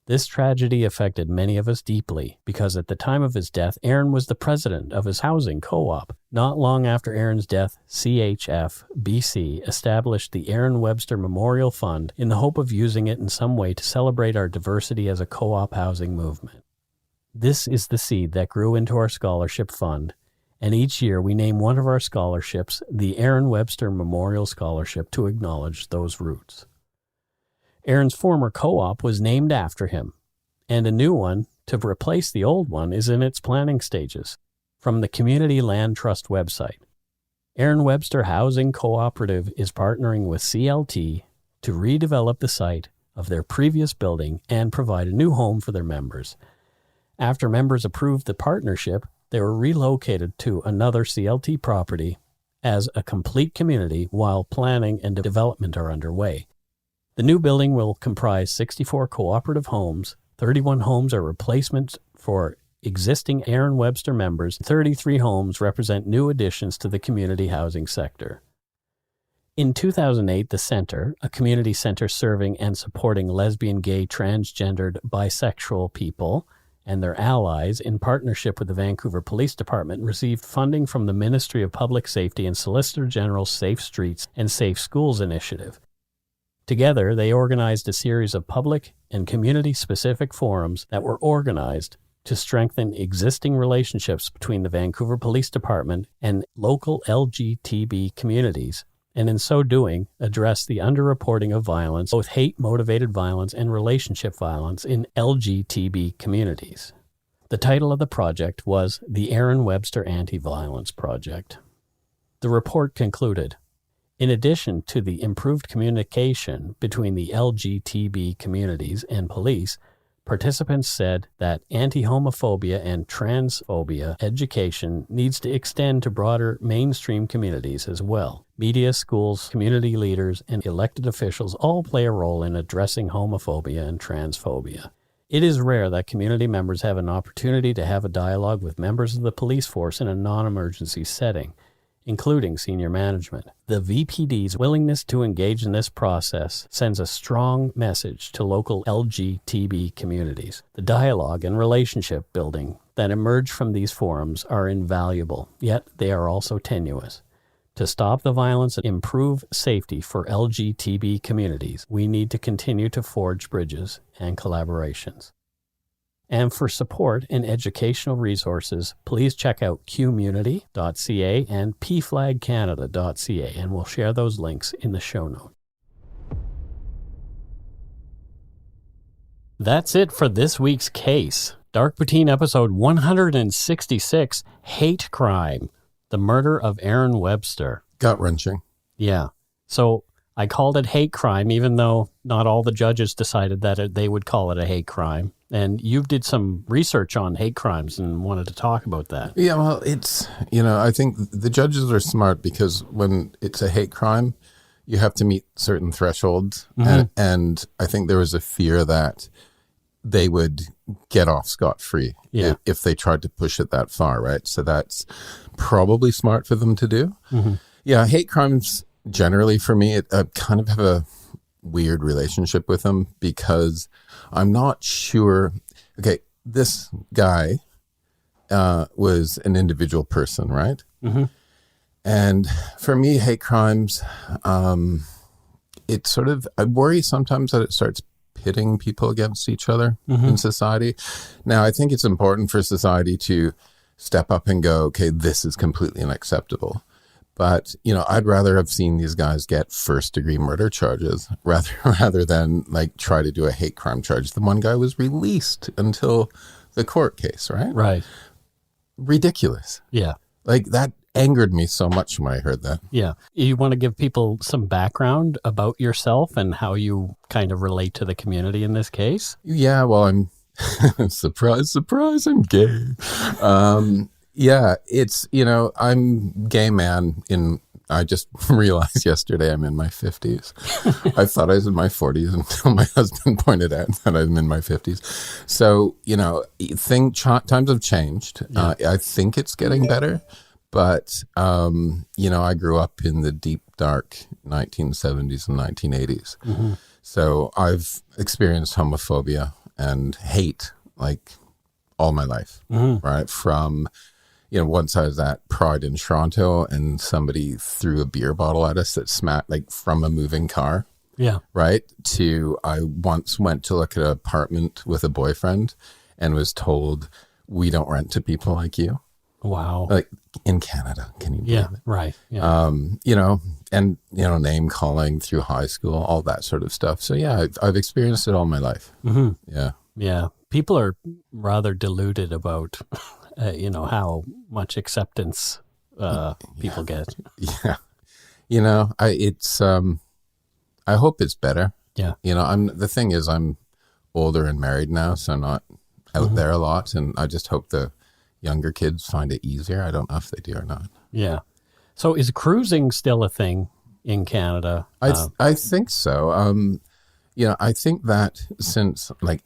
This tragedy affected many of us deeply because at the time of his death, Aaron was the president of his housing co-op. Not long after Aaron's death, CHF BC established the Aaron Webster Memorial Fund in the hope of using it in some way to celebrate our diversity as a co-op housing movement. This is the seed that grew into our scholarship fund, and each year we name one of our scholarships the Aaron Webster Memorial Scholarship to acknowledge those roots. Aaron's former co-op was named after him, and a new one to replace the old one is in its planning stages. From the Community Land Trust website, Aaron Webster Housing Cooperative is partnering with CLT to redevelop the site of their previous building and provide a new home for their members. After members approved the partnership, they were relocated to another CLT property as a complete community while planning and development are underway. The new building will comprise 64 cooperative homes. 31 homes are replacements for existing Aaron Webster members. 33 homes represent new additions to the community housing sector. In 2008, the Center, a community center serving and supporting lesbian, gay, transgendered, bisexual people and their allies in partnership with the Vancouver Police Department, received funding from the Ministry of Public Safety and Solicitor General's Safe Streets and Safe Schools initiative. Together, they organized a series of public and community-specific forums that were organized to strengthen existing relationships between the Vancouver Police Department and local LGTB communities, and in so doing, address the underreporting of violence, both hate-motivated violence and relationship violence in LGTB communities. The title of the project was the Aaron Webster Anti-Violence Project. The report concluded, in addition to the improved communication between the LGTB communities and police, participants said that anti-homophobia and transphobia education needs to extend to broader mainstream communities as well. Media, schools, community leaders, and elected officials all play a role in addressing homophobia and transphobia. It is rare that community members have an opportunity to have a dialogue with members of the police force in a non-emergency setting, including senior management. The VPD's willingness to engage in this process sends a strong message to local LGTB communities. The dialogue and relationship building that emerge from these forums are invaluable, yet they are also tenuous. To stop the violence and improve safety for LGTB communities, we need to continue to forge bridges and collaborations. And for support and educational resources, please check out qmunity.ca and pflagcanada.ca, and we'll share those links in the show notes. That's it for this week's case. Dark Poutine episode 166, Hate Crime, the murder of Aaron Webster. Gut-wrenching. Yeah. So I called it hate crime, even though not all the judges decided that they would call it a hate crime. And you did some research on hate crimes and wanted to talk about that. Yeah, well, it's, I think the judges are smart because when it's a hate crime, you have to meet certain thresholds. Mm-hmm. And I think there was a fear that they would get off scot-free if they tried to push it that far, right? So that's probably smart for them to do. Mm-hmm. Yeah, hate crimes generally for me, I kind of have a weird relationship with them because I'm not sure. Okay, this guy was an individual person, right? Mm-hmm. And for me, hate crimes, it's sort of, I worry sometimes that it starts pitting people against each other in society. Now, I think it's important for society to step up and go, okay, this is completely unacceptable. But, you know, I'd rather have seen these guys get first-degree murder charges rather than, like, try to do a hate crime charge. The one guy was released until the court case, right? Right. Ridiculous. Yeah. Like, that angered me so much when I heard that. Yeah. You want to give people some background about yourself and how you kind of relate to the community in this case? Yeah, well, I'm surprise, I'm gay. Yeah, it's, you know, I'm gay man I just realized yesterday I'm in my 50s. I thought I was in my 40s until my husband pointed out that I'm in my 50s. So, you know, times have changed. Yeah. I think it's getting better. But, you know, I grew up in the deep, dark 1970s and 1980s. Mm-hmm. So I've experienced homophobia and hate, like, all my life, right? From, you know, once I was at Pride in Toronto and somebody threw a beer bottle at us that smacked, like, from a moving car. Yeah. Right? To I once went to look at an apartment with a boyfriend and was told, we don't rent to people like you. Wow. Like, in Canada, can you believe it? Right. Yeah. You know, and, you know, name calling through high school, all that sort of stuff. So, yeah, I've experienced it all my life. Mm-hmm. Yeah. Yeah. People are rather deluded about, you know, how much acceptance people get. Yeah. You know, I hope it's better. Yeah. You know, the thing is, I'm older and married now, so I'm not out there a lot. And I just hope the younger kids find it easier. I don't know if they do or not. Yeah. So is cruising still a thing in Canada? I think so. You know, I think that since, like,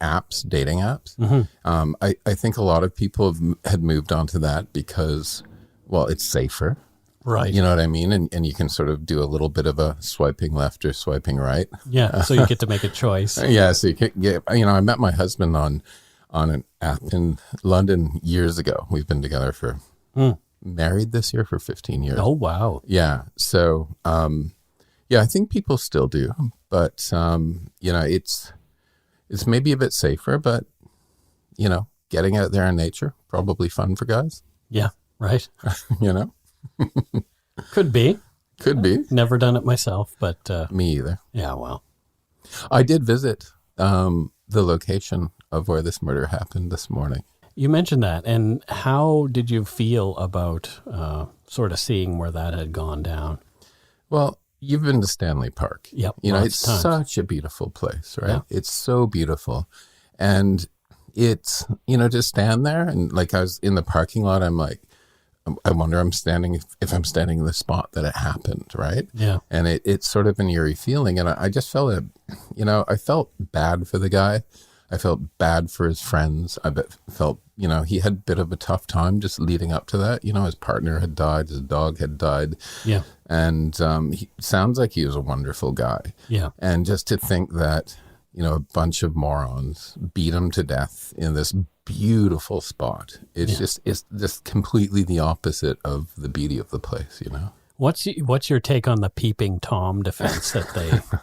dating apps, I think a lot of people had moved on to that because, well, it's safer. Right. You know what I mean? And you can sort of do a little bit of a swiping left or swiping right. Yeah. So you get to make a choice. Yeah. So you can get, you know, I met my husband on an app in London years ago. We've been together for, married this year for 15 years. Oh, wow. Yeah. So, yeah, I think people still do, but, you know, it's maybe a bit safer, but, you know, getting out there in nature, probably fun for guys. Yeah. Right. You know? Could be. Could be. Never done it myself, but. Me either. Yeah, well. I did visit the location of where this murder happened this morning. You mentioned that. And how did you feel about sort of seeing where that had gone down? Well, you've been to Stanley Park. Yep. You know, it's such a beautiful place, right? Yeah. It's so beautiful. And it's, you know, to stand there and, like, I was in the parking lot, I'm like, I wonder if I'm standing in the spot that it happened, right? Yeah. And it's sort of an eerie feeling. And I just felt I felt bad for the guy. I felt bad for his friends. Felt, you know, he had a bit of a tough time just leading up to that. You know, his partner had died, his dog had died. Yeah. And he sounds like he was a wonderful guy. Yeah. And just to think that, you know, a bunch of morons beat him to death in this beautiful spot. It's just completely the opposite of the beauty of the place, you know? What's your take on the peeping Tom defense that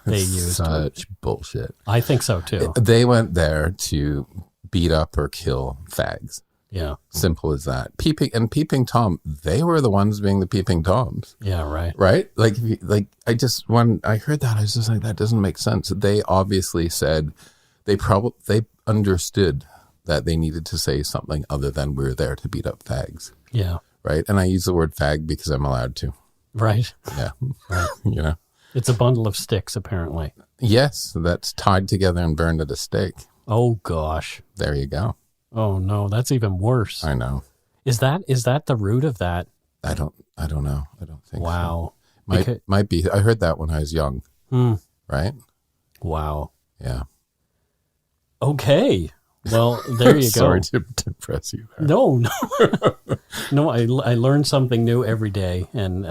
they used? Such bullshit. I think so too. They went there to beat up or kill fags. Yeah. Simple as that. Peeping Tom, they were the ones being the peeping Toms. Yeah, right. Right? Like when I heard that, I was just like, that doesn't make sense. They obviously said they understood that they needed to say something other than we're there to beat up fags. Yeah. Right? And I use the word fag because I'm allowed to. Right. Yeah. Right. You know? It's a bundle of sticks, apparently. Yes, that's tied together and burned at a stake. Oh, gosh. There you go. Oh, no, that's even worse. I know. Is that the root of that? I don't know. I don't think wow. So. Might be. I heard that when I was young. Right? Wow. Yeah. Okay. Well, there you go. Sorry to depress you. No. No, I learn something new every day. And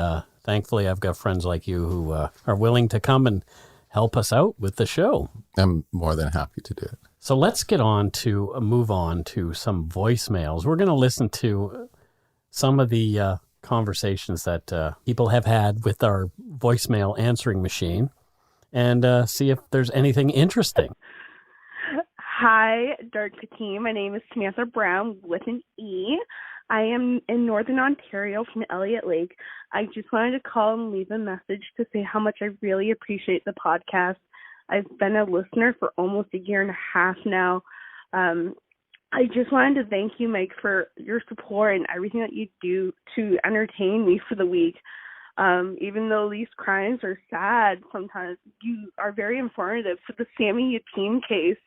thankfully, I've got friends like you who are willing to come and help us out with the show. I'm more than happy to do it. So let's move on to some voicemails. We're going to listen to some of the conversations that people have had with our voicemail answering machine and see if there's anything interesting. Hi, Dark Team. My name is Samantha Brown with an E. I am in Northern Ontario from Elliott Lake. I just wanted to call and leave a message to say how much I really appreciate the podcast. I've been a listener for almost a year and a half now. I just wanted to thank you, Mike, for your support and everything that you do to entertain me for the week. Even though these crimes are sad, sometimes you are very informative. For the Sammy Yatim case,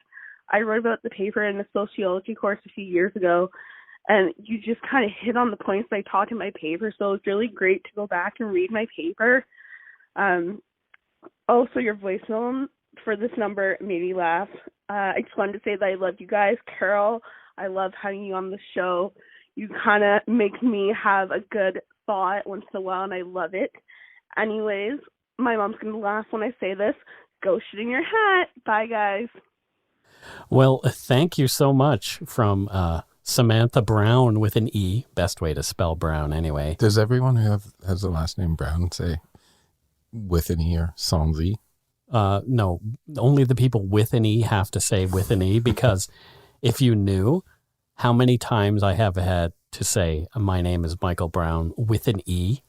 I wrote about the paper in a sociology course a few years ago, and you just kind of hit on the points I taught in my paper, so it's really great to go back and read my paper. Also, your voicemail for this number made me laugh. I just wanted to say that I love you guys. Carol, I love having you on the show. You kind of make me have a good thought once in a while, and I love it. Anyways, my mom's going to laugh when I say this. Go shit in your hat. Bye, guys. Well, thank you so much from Samantha Brown with an E. Best way to spell Brown, anyway. Does everyone who has the last name Brown say with an E or sans E? No, only the people with an E have to say with an E, because if you knew how many times I have had to say my name is Michael Brown with an E,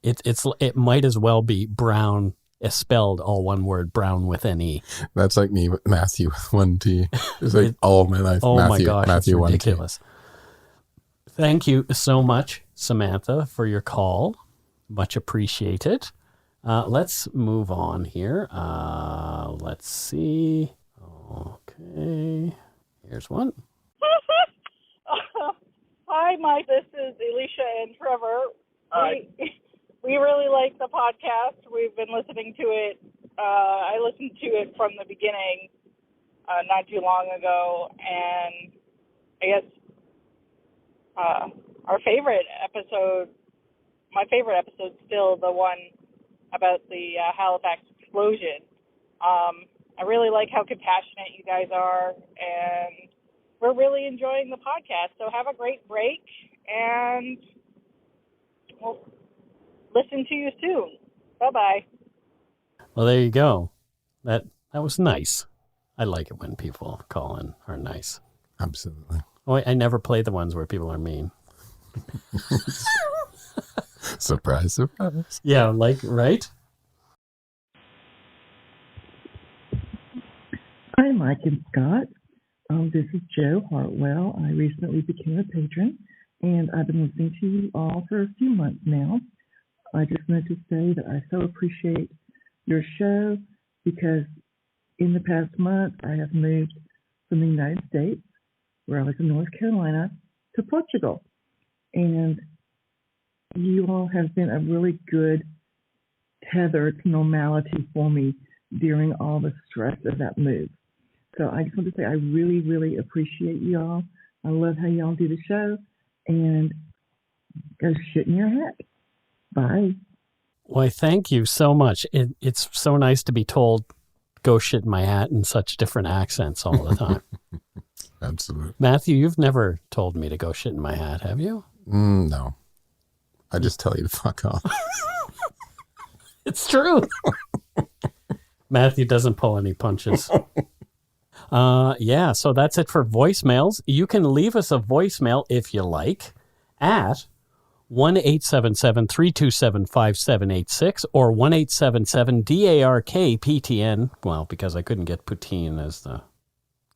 it might as well be Brown spelled all one word, Brown with an E. That's like me with Matthew with one T. It's like all my life. Oh Matthew, my gosh, Matthew it's ridiculous. Thank you so much, Samantha, for your call. Much appreciated. Let's move on here. Let's see. Okay. Here's one. Hi, Mike. This is Alicia and Trevor. We really like the podcast. We've been listening to it. I listened to it from the beginning not too long ago, and I guess our favorite episode, my favorite episode is still the one about the Halifax explosion. I really like how compassionate you guys are, and we're really enjoying the podcast. So have a great break, and we'll listen to you soon. Bye-bye. Well, there you go. That was nice. I like it when people call in are nice. Absolutely. Oh, I never play the ones where people are mean. Surprise, surprise. Yeah, like, right? Hi, Mike and Scott. This is Joe Hartwell. I recently became a patron, and I've been listening to you all for a few months now. I just wanted to say that I so appreciate your show because in the past month, I have moved from the United States, where I was in North Carolina, to Portugal. And you all have been a really good tether to normality for me during all the stress of that move. So I just want to say I really, really appreciate y'all. I love how y'all do the show, and go shit in your hat. Bye. Why, thank you so much. It's so nice to be told, go shit in my hat in such different accents all the time. Absolutely. Matthew, you've never told me to go shit in my hat, have you? No. I just tell you to fuck off. It's true. Matthew doesn't pull any punches. Yeah, so that's it for voicemails. You can leave us a voicemail if you like at 1-877-327-5786 or 1-877-DARK-PTN. Well, because I couldn't get Poutine as the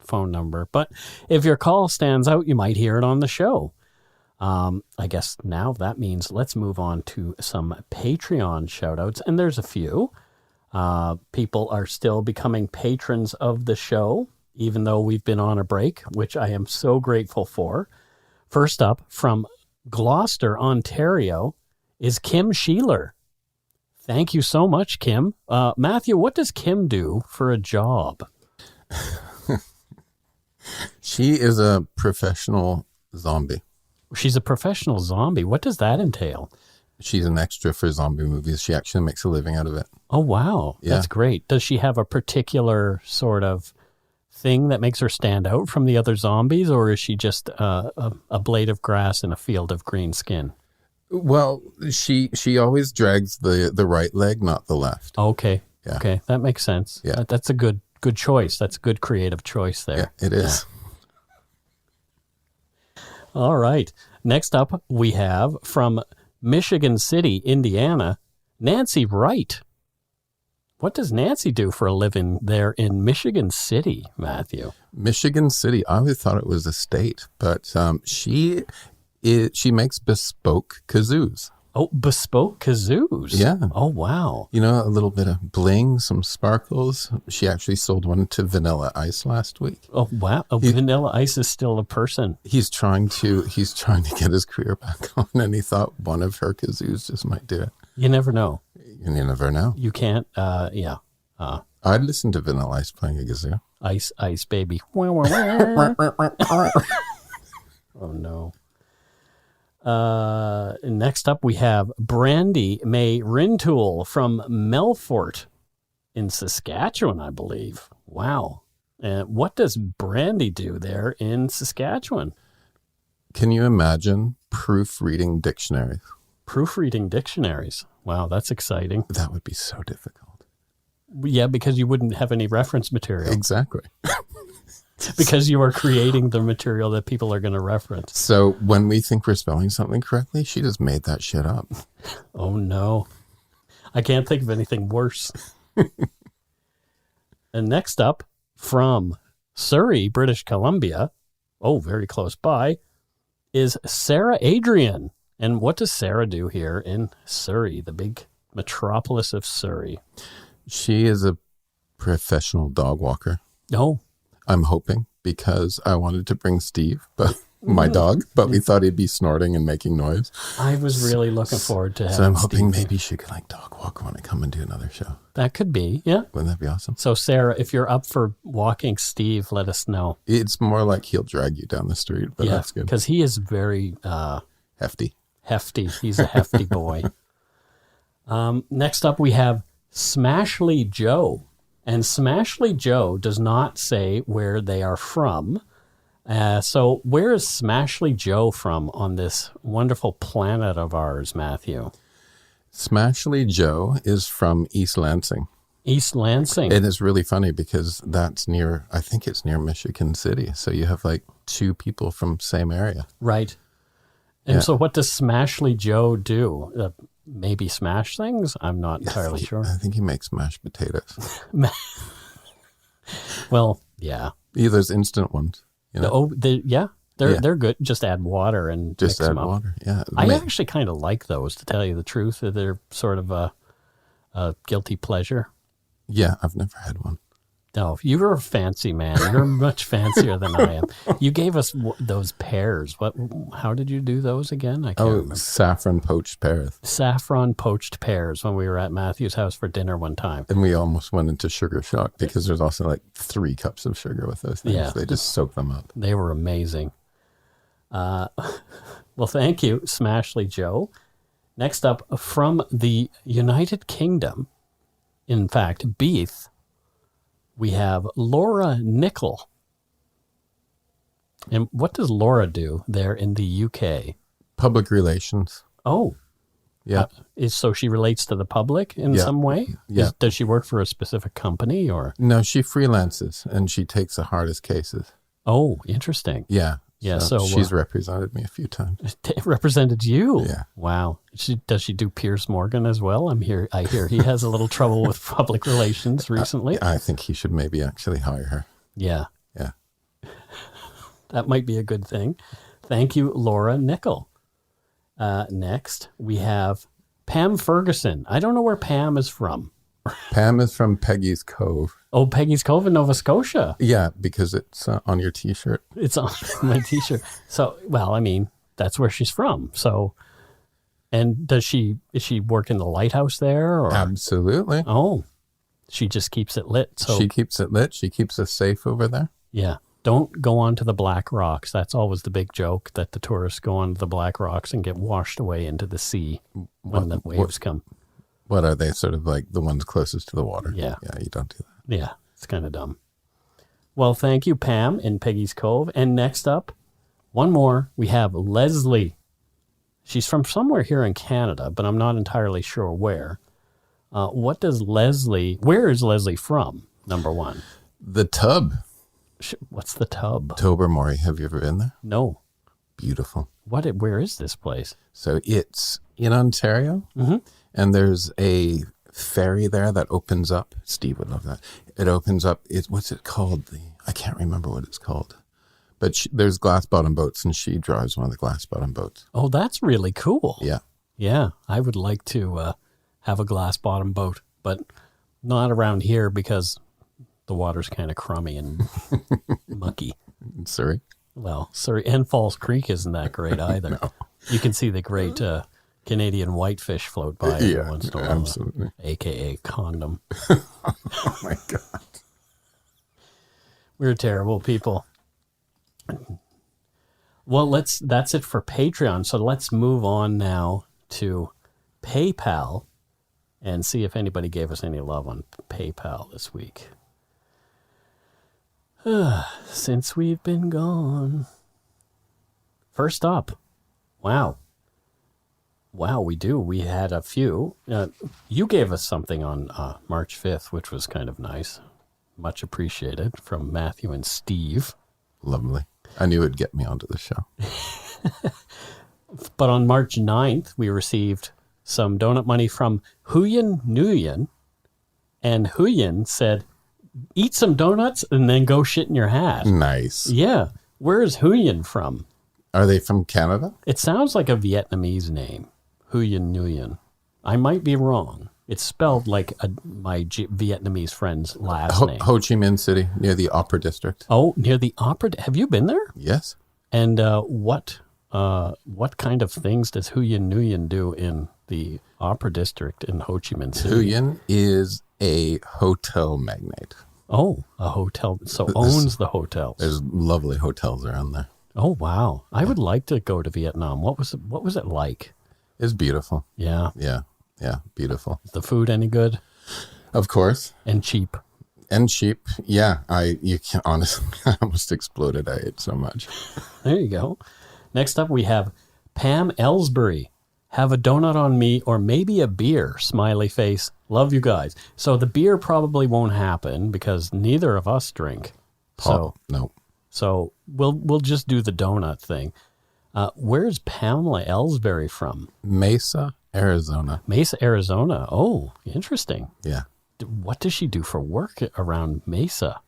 phone number. But if your call stands out, you might hear it on the show. I guess now that means let's move on to some Patreon shout-outs. And there's a few. People are still becoming patrons of the show, even though we've been on a break, which I am so grateful for. First up, from Gloucester, Ontario, is Kim Sheeler. Thank you so much, Kim. Matthew, what does Kim do for a job? She is a professional zombie. She's a professional zombie. What does that entail? She's an extra for zombie movies. She actually makes a living out of it. Oh, wow. Yeah. That's great. Does she have a particular sort of thing that makes her stand out from the other zombies, or is she just a blade of grass in a field of green skin? Well, she always drags the right leg, not the left. Okay. Yeah. Okay. That makes sense. Yeah. That's a good good choice. That's a good creative choice there. Yeah, it is. Yeah. All right. Next up, we have from Michigan City, Indiana, Nancy Wright. What does Nancy do for a living there in Michigan City, Matthew? Michigan City. I always thought it was a state, but she makes bespoke kazoos. Oh, bespoke kazoos. Yeah. Oh, wow. You know, a little bit of bling, some sparkles. She actually sold one to Vanilla Ice last week. Oh, wow. Oh, Vanilla Ice is still a person. He's trying to get his career back on, and he thought one of her kazoos just might do it. You never know. You never know. You can't, yeah. I'd listen to Vanilla Ice playing a kazoo. Ice, ice, baby. Oh, no. Next up, we have Brandy May Rintoul from Melfort in Saskatchewan, I believe. Wow. And what does Brandy do there in Saskatchewan? Can you imagine proofreading dictionaries? Proofreading dictionaries. Wow, that's exciting. That would be so difficult. Yeah, because you wouldn't have any reference material. Exactly. Because you are creating the material that people are going to reference. So when we think we're spelling something correctly, she just made that shit up. Oh, no. I can't think of anything worse. And next up, from Surrey, British Columbia, oh, very close by, is Sarah Adrian. And what does Sarah do here in Surrey, the big metropolis of Surrey? She is a professional dog walker. Oh. I'm hoping, because I wanted to bring Steve, but my dog, but we thought he'd be snorting and making noise. I was really looking forward to having So I'm hoping Steve. maybe she could dog walk when I come and do another show. That could be, yeah. Wouldn't that be awesome? So Sarah, if you're up for walking Steve, let us know. It's more like he'll drag you down the street, but that's good. Because he is very hefty. He's a hefty boy. Next up, we have Smashley Joe. And Smashley Joe does not say where they are from. So where is Smashley Joe from on this wonderful planet of ours, Matthew? Smashley Joe is from East Lansing. East Lansing. It is really funny because that's near, I think it's near Michigan City. So you have like two people from same area. Right. And so what does Smashley Joe do? Maybe smash things? I'm not entirely sure. I think he makes mashed potatoes. Well, yeah. Yeah, those instant ones. You know? They're good. Just add water and just mix add them up. water. Yeah. I actually kind of like those, to tell you the truth. They're sort of a guilty pleasure. Yeah, I've never had one. No, you're a fancy man. You're much fancier than I am. You gave us those pears. How did you do those again? I can't remember. Saffron poached pears. Saffron poached pears when we were at Matthew's house for dinner one time. And we almost went into sugar shock because there's also like 3 cups of sugar with those things. Yeah. They just soak them up. They were amazing. Well, thank you, Smashley Joe. Next up, from the United Kingdom, in fact, Beath, we have Laura Nickel. And what does Laura do there in the UK? Public relations. Oh. Yeah. So she relates to the public in some way? Yeah. Does she work for a specific company or? No, she freelances and she takes the hardest cases. Oh, interesting. Yeah. Yeah. So she's represented me a few times. Represented you? Yeah. Wow. Does she do Piers Morgan as well? I hear he has a little trouble with public relations recently. I think he should maybe actually hire her. Yeah. Yeah. That might be a good thing. Thank you, Laura Nickel. Next, we have Pam Ferguson. I don't know where Pam is from. Pam is from Peggy's Cove. Oh, Peggy's Cove in Nova Scotia. Yeah, because it's on your T-shirt. It's on my T-shirt. So, well, I mean, that's where she's from. So, and is she work in the lighthouse there? Or? Absolutely. Oh, she just keeps it lit. So she keeps it lit. She keeps us safe over there. Yeah. Don't go on to the Black Rocks. That's always the big joke, that the tourists go on to the Black Rocks and get washed away into the sea when the waves come. What are they? Sort of like the ones closest to the water? Yeah. Yeah, you don't do that. Yeah, it's kind of dumb. Well, thank you, Pam, in Peggy's Cove. And next up, one more, we have Leslie. She's from somewhere here in Canada, but I'm not entirely sure where. Where is Leslie from, number one? The Tub. What's the Tub? Tobermory. Have you ever been there? No. Beautiful. Where is this place? So it's in Ontario, and there's a ferry there that opens up. Steve would love that. It opens up. What's it called? I can't remember what it's called. But there's glass bottom boats, and she drives one of the glass bottom boats. Oh, that's really cool. Yeah. Yeah, I would like to have a glass bottom boat, but not around here because the water's kind of crummy and mucky. Surrey? Well, Surrey and Falls Creek isn't that great either. No. You can see the great Canadian whitefish float by every once in a while. Absolutely. AKA condom. Oh my God. We're terrible people. Well, that's it for Patreon. So let's move on now to PayPal and see if anybody gave us any love on PayPal this week. Since we've been gone. First up. Wow, we do. We had a few. You gave us something on March 5th, which was kind of nice. Much appreciated from Matthew and Steve. Lovely. I knew it'd get me onto the show. But on March 9th, we received some donut money from Huyen Nguyen. And Huyen said, eat some donuts and then go shit in your hat. Nice. Yeah. Where is Huyen from? Are they from Canada? It sounds like a Vietnamese name. Huyen Nguyen. I might be wrong. It's spelled like my Vietnamese friend's last name. Ho Chi Minh City, near the Opera District. Oh, near the Opera. Have you been there? Yes. And what kind of things does Huyen Nguyen do in the Opera District in Ho Chi Minh City? Huyen is a hotel magnate. Oh, a hotel. So owns the hotels. There's lovely hotels around there. Oh, wow. I would like to go to Vietnam. What was it like? It's beautiful. Yeah. Yeah. Yeah. Beautiful. Is the food any good? Of course. And cheap. And cheap. Yeah. You can honestly, I almost exploded. I ate so much. There you go. Next up, we have Pam Ellsbury. Have a donut on me or maybe a beer, smiley face. Love you guys. So the beer probably won't happen because neither of us drink. No. So we'll just do the donut thing. Where's Pamela Ellsbury from? Mesa, Arizona. Mesa, Arizona. Oh, interesting. Yeah. What does she do for work around Mesa?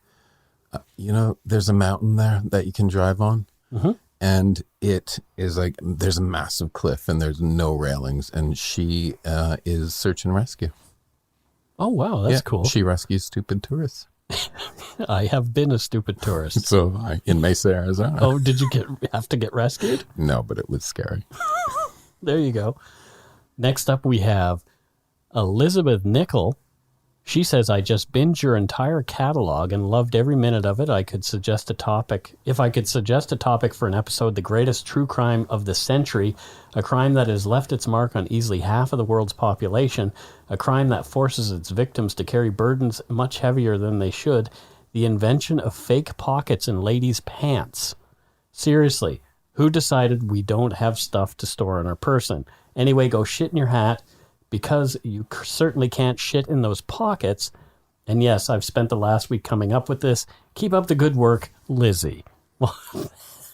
There's a mountain there that you can drive on. Mm-hmm. And it is like, there's a massive cliff and there's no railings. And she is search and rescue. Oh, wow. That's cool. She rescues stupid tourists. I have been a stupid tourist. So in Mesa, Arizona. Oh, did you have to get rescued? No, but it was scary. There you go. Next up, we have Elizabeth Nickel. She says, I just binged your entire catalog and loved every minute of it. If I could suggest a topic for an episode, the greatest true crime of the century, a crime that has left its mark on easily half of the world's population, a crime that forces its victims to carry burdens much heavier than they should, the invention of fake pockets in ladies' pants. Seriously, who decided we don't have stuff to store in our person? Anyway, go shit in your hat, because you certainly can't shit in those pockets. And yes, I've spent the last week coming up with this. Keep up the good work, Lizzie. Well,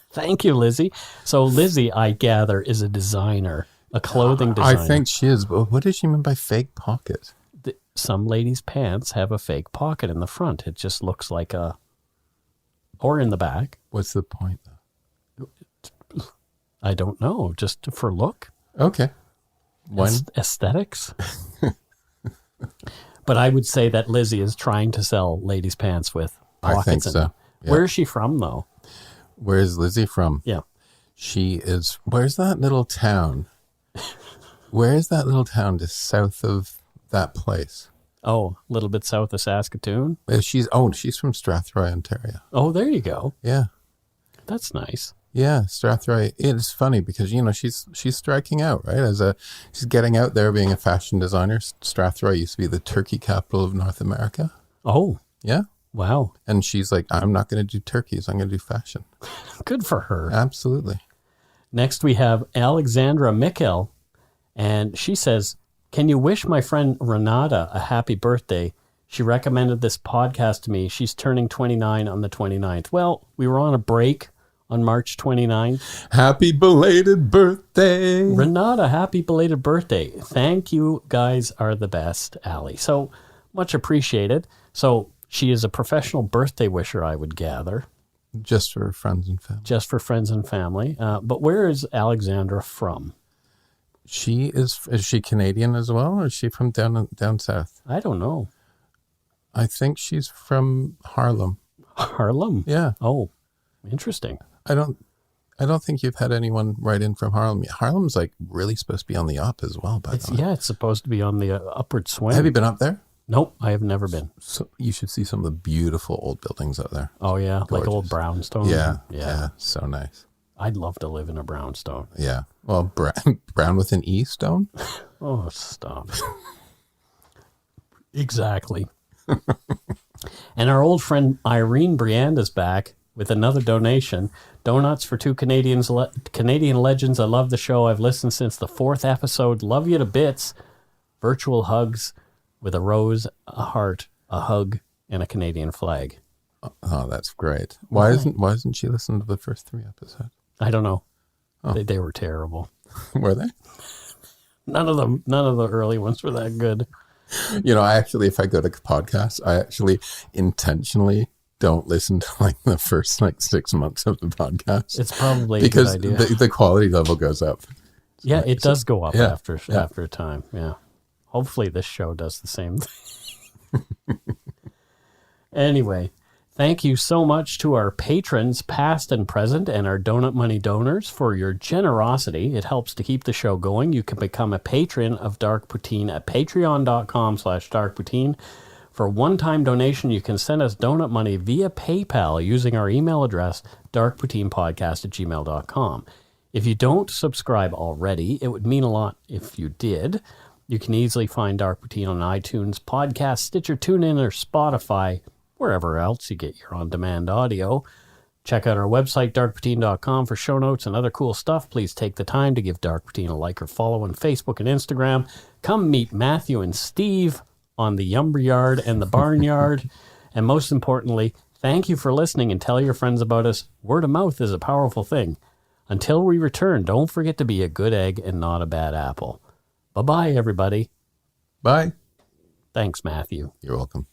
thank you, Lizzie. So Lizzie, I gather, is a designer, a clothing designer. I think she is. But what does she mean by fake pocket? Some ladies' pants have a fake pocket in the front. It just looks like or in the back. What's the point, though? I don't know. Just for look. Okay. Aesthetics. But I would say that Lizzie is trying to sell ladies' pants with pockets. I think so. Yeah. Where is she from, though? Where is Lizzie from? Yeah. Where's that little town? Where is that little town just south of that place? Oh, a little bit south of Saskatoon? She's from Strathroy, Ontario. Oh, there you go. Yeah. That's nice. Yeah, Strathroy. It's funny because, she's striking out, right? She's getting out there being a fashion designer. Strathroy used to be the turkey capital of North America. Oh. Yeah. Wow. And she's like, I'm not going to do turkeys. I'm going to do fashion. Good for her. Absolutely. Next, we have Alexandra Mikkel, and she says, can you wish my friend Renata a happy birthday? She recommended this podcast to me. She's turning 29 on the 29th. Well, we were on a break on March 29th. Happy belated birthday. Renata, happy belated birthday. Thank you guys are the best, Allie. So much appreciated. So she is a professional birthday wisher, I would gather. Just for friends and family. Just for friends and family. But where is Alexandra from? Is she Canadian as well, or is she from down south? I don't know. I think she's from Harlem. Harlem? Yeah. Oh, interesting. I don't think you've had anyone write in from Harlem. Harlem's like really supposed to be on the up as well, by the way. Yeah, it's supposed to be on the upward swing. Have you been up there? Nope, I have never been. So you should see some of the beautiful old buildings out there. Oh yeah, Gorgeous. like old brownstone. Yeah, so nice. I'd love to live in a brownstone. Yeah, well, brown with an E stone. Oh, stop. Exactly. And our old friend Irene Briand is back with another donation. Donuts for two Canadian legends. I love the show. I've listened since the 4th episode. Love you to bits. Virtual hugs with a rose, a heart, a hug, and a Canadian flag. Oh, that's great. Why isn't she listening to the first 3 episodes? I don't know. Oh. They were terrible. Were they? None of the early ones were that good. You know, if I go to podcasts, I actually intentionally don't listen to like the first 6 months of the podcast. It's probably because a good idea. The quality level goes up. Yeah, it does go up after Yeah. a time. Yeah. Hopefully this show does the same thing. Anyway, thank you so much to our patrons, past and present, and our donut money donors for your generosity. It helps to keep the show going. You can become a patron of Dark Poutine at patreon.com/darkpoutine. For a one-time donation, you can send us donut money via PayPal using our email address, darkpoutine@gmail.com. If you don't subscribe already, it would mean a lot if you did. You can easily find Dark Poutine on iTunes, Podcast, Stitcher, TuneIn, or Spotify, wherever else you get your on-demand audio. Check out our website, darkpoutine.com, for show notes and other cool stuff. Please take the time to give Dark Poutine a like or follow on Facebook and Instagram. Come meet Matthew and Steve on the Yumberyard and the Barnyard. And most importantly, thank you for listening and tell your friends about us. Word of mouth is a powerful thing. Until we return, don't forget to be a good egg and not a bad apple. Bye-bye, everybody. Bye. Thanks, Matthew. You're welcome.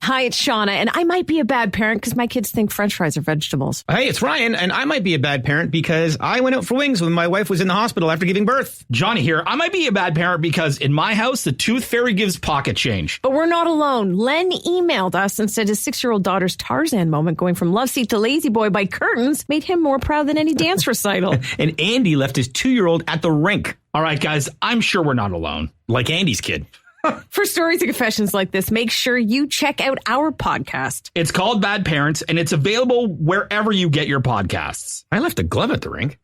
Hi, it's Shauna, and I might be a bad parent because my kids think French fries are vegetables. Hey, it's Ryan, and I might be a bad parent because I went out for wings when my wife was in the hospital after giving birth. Johnny here. I might be a bad parent because in my house, the tooth fairy gives pocket change. But we're not alone. Len emailed us and said his 6-year-old daughter's Tarzan moment going from love seat to lazy boy by curtains made him more proud than any dance recital. And Andy left his 2-year-old at the rink. All right, guys, I'm sure we're not alone. Like Andy's kid. For stories and confessions like this, make sure you check out our podcast. It's called Bad Parents, and it's available wherever you get your podcasts. I left a glove at the rink.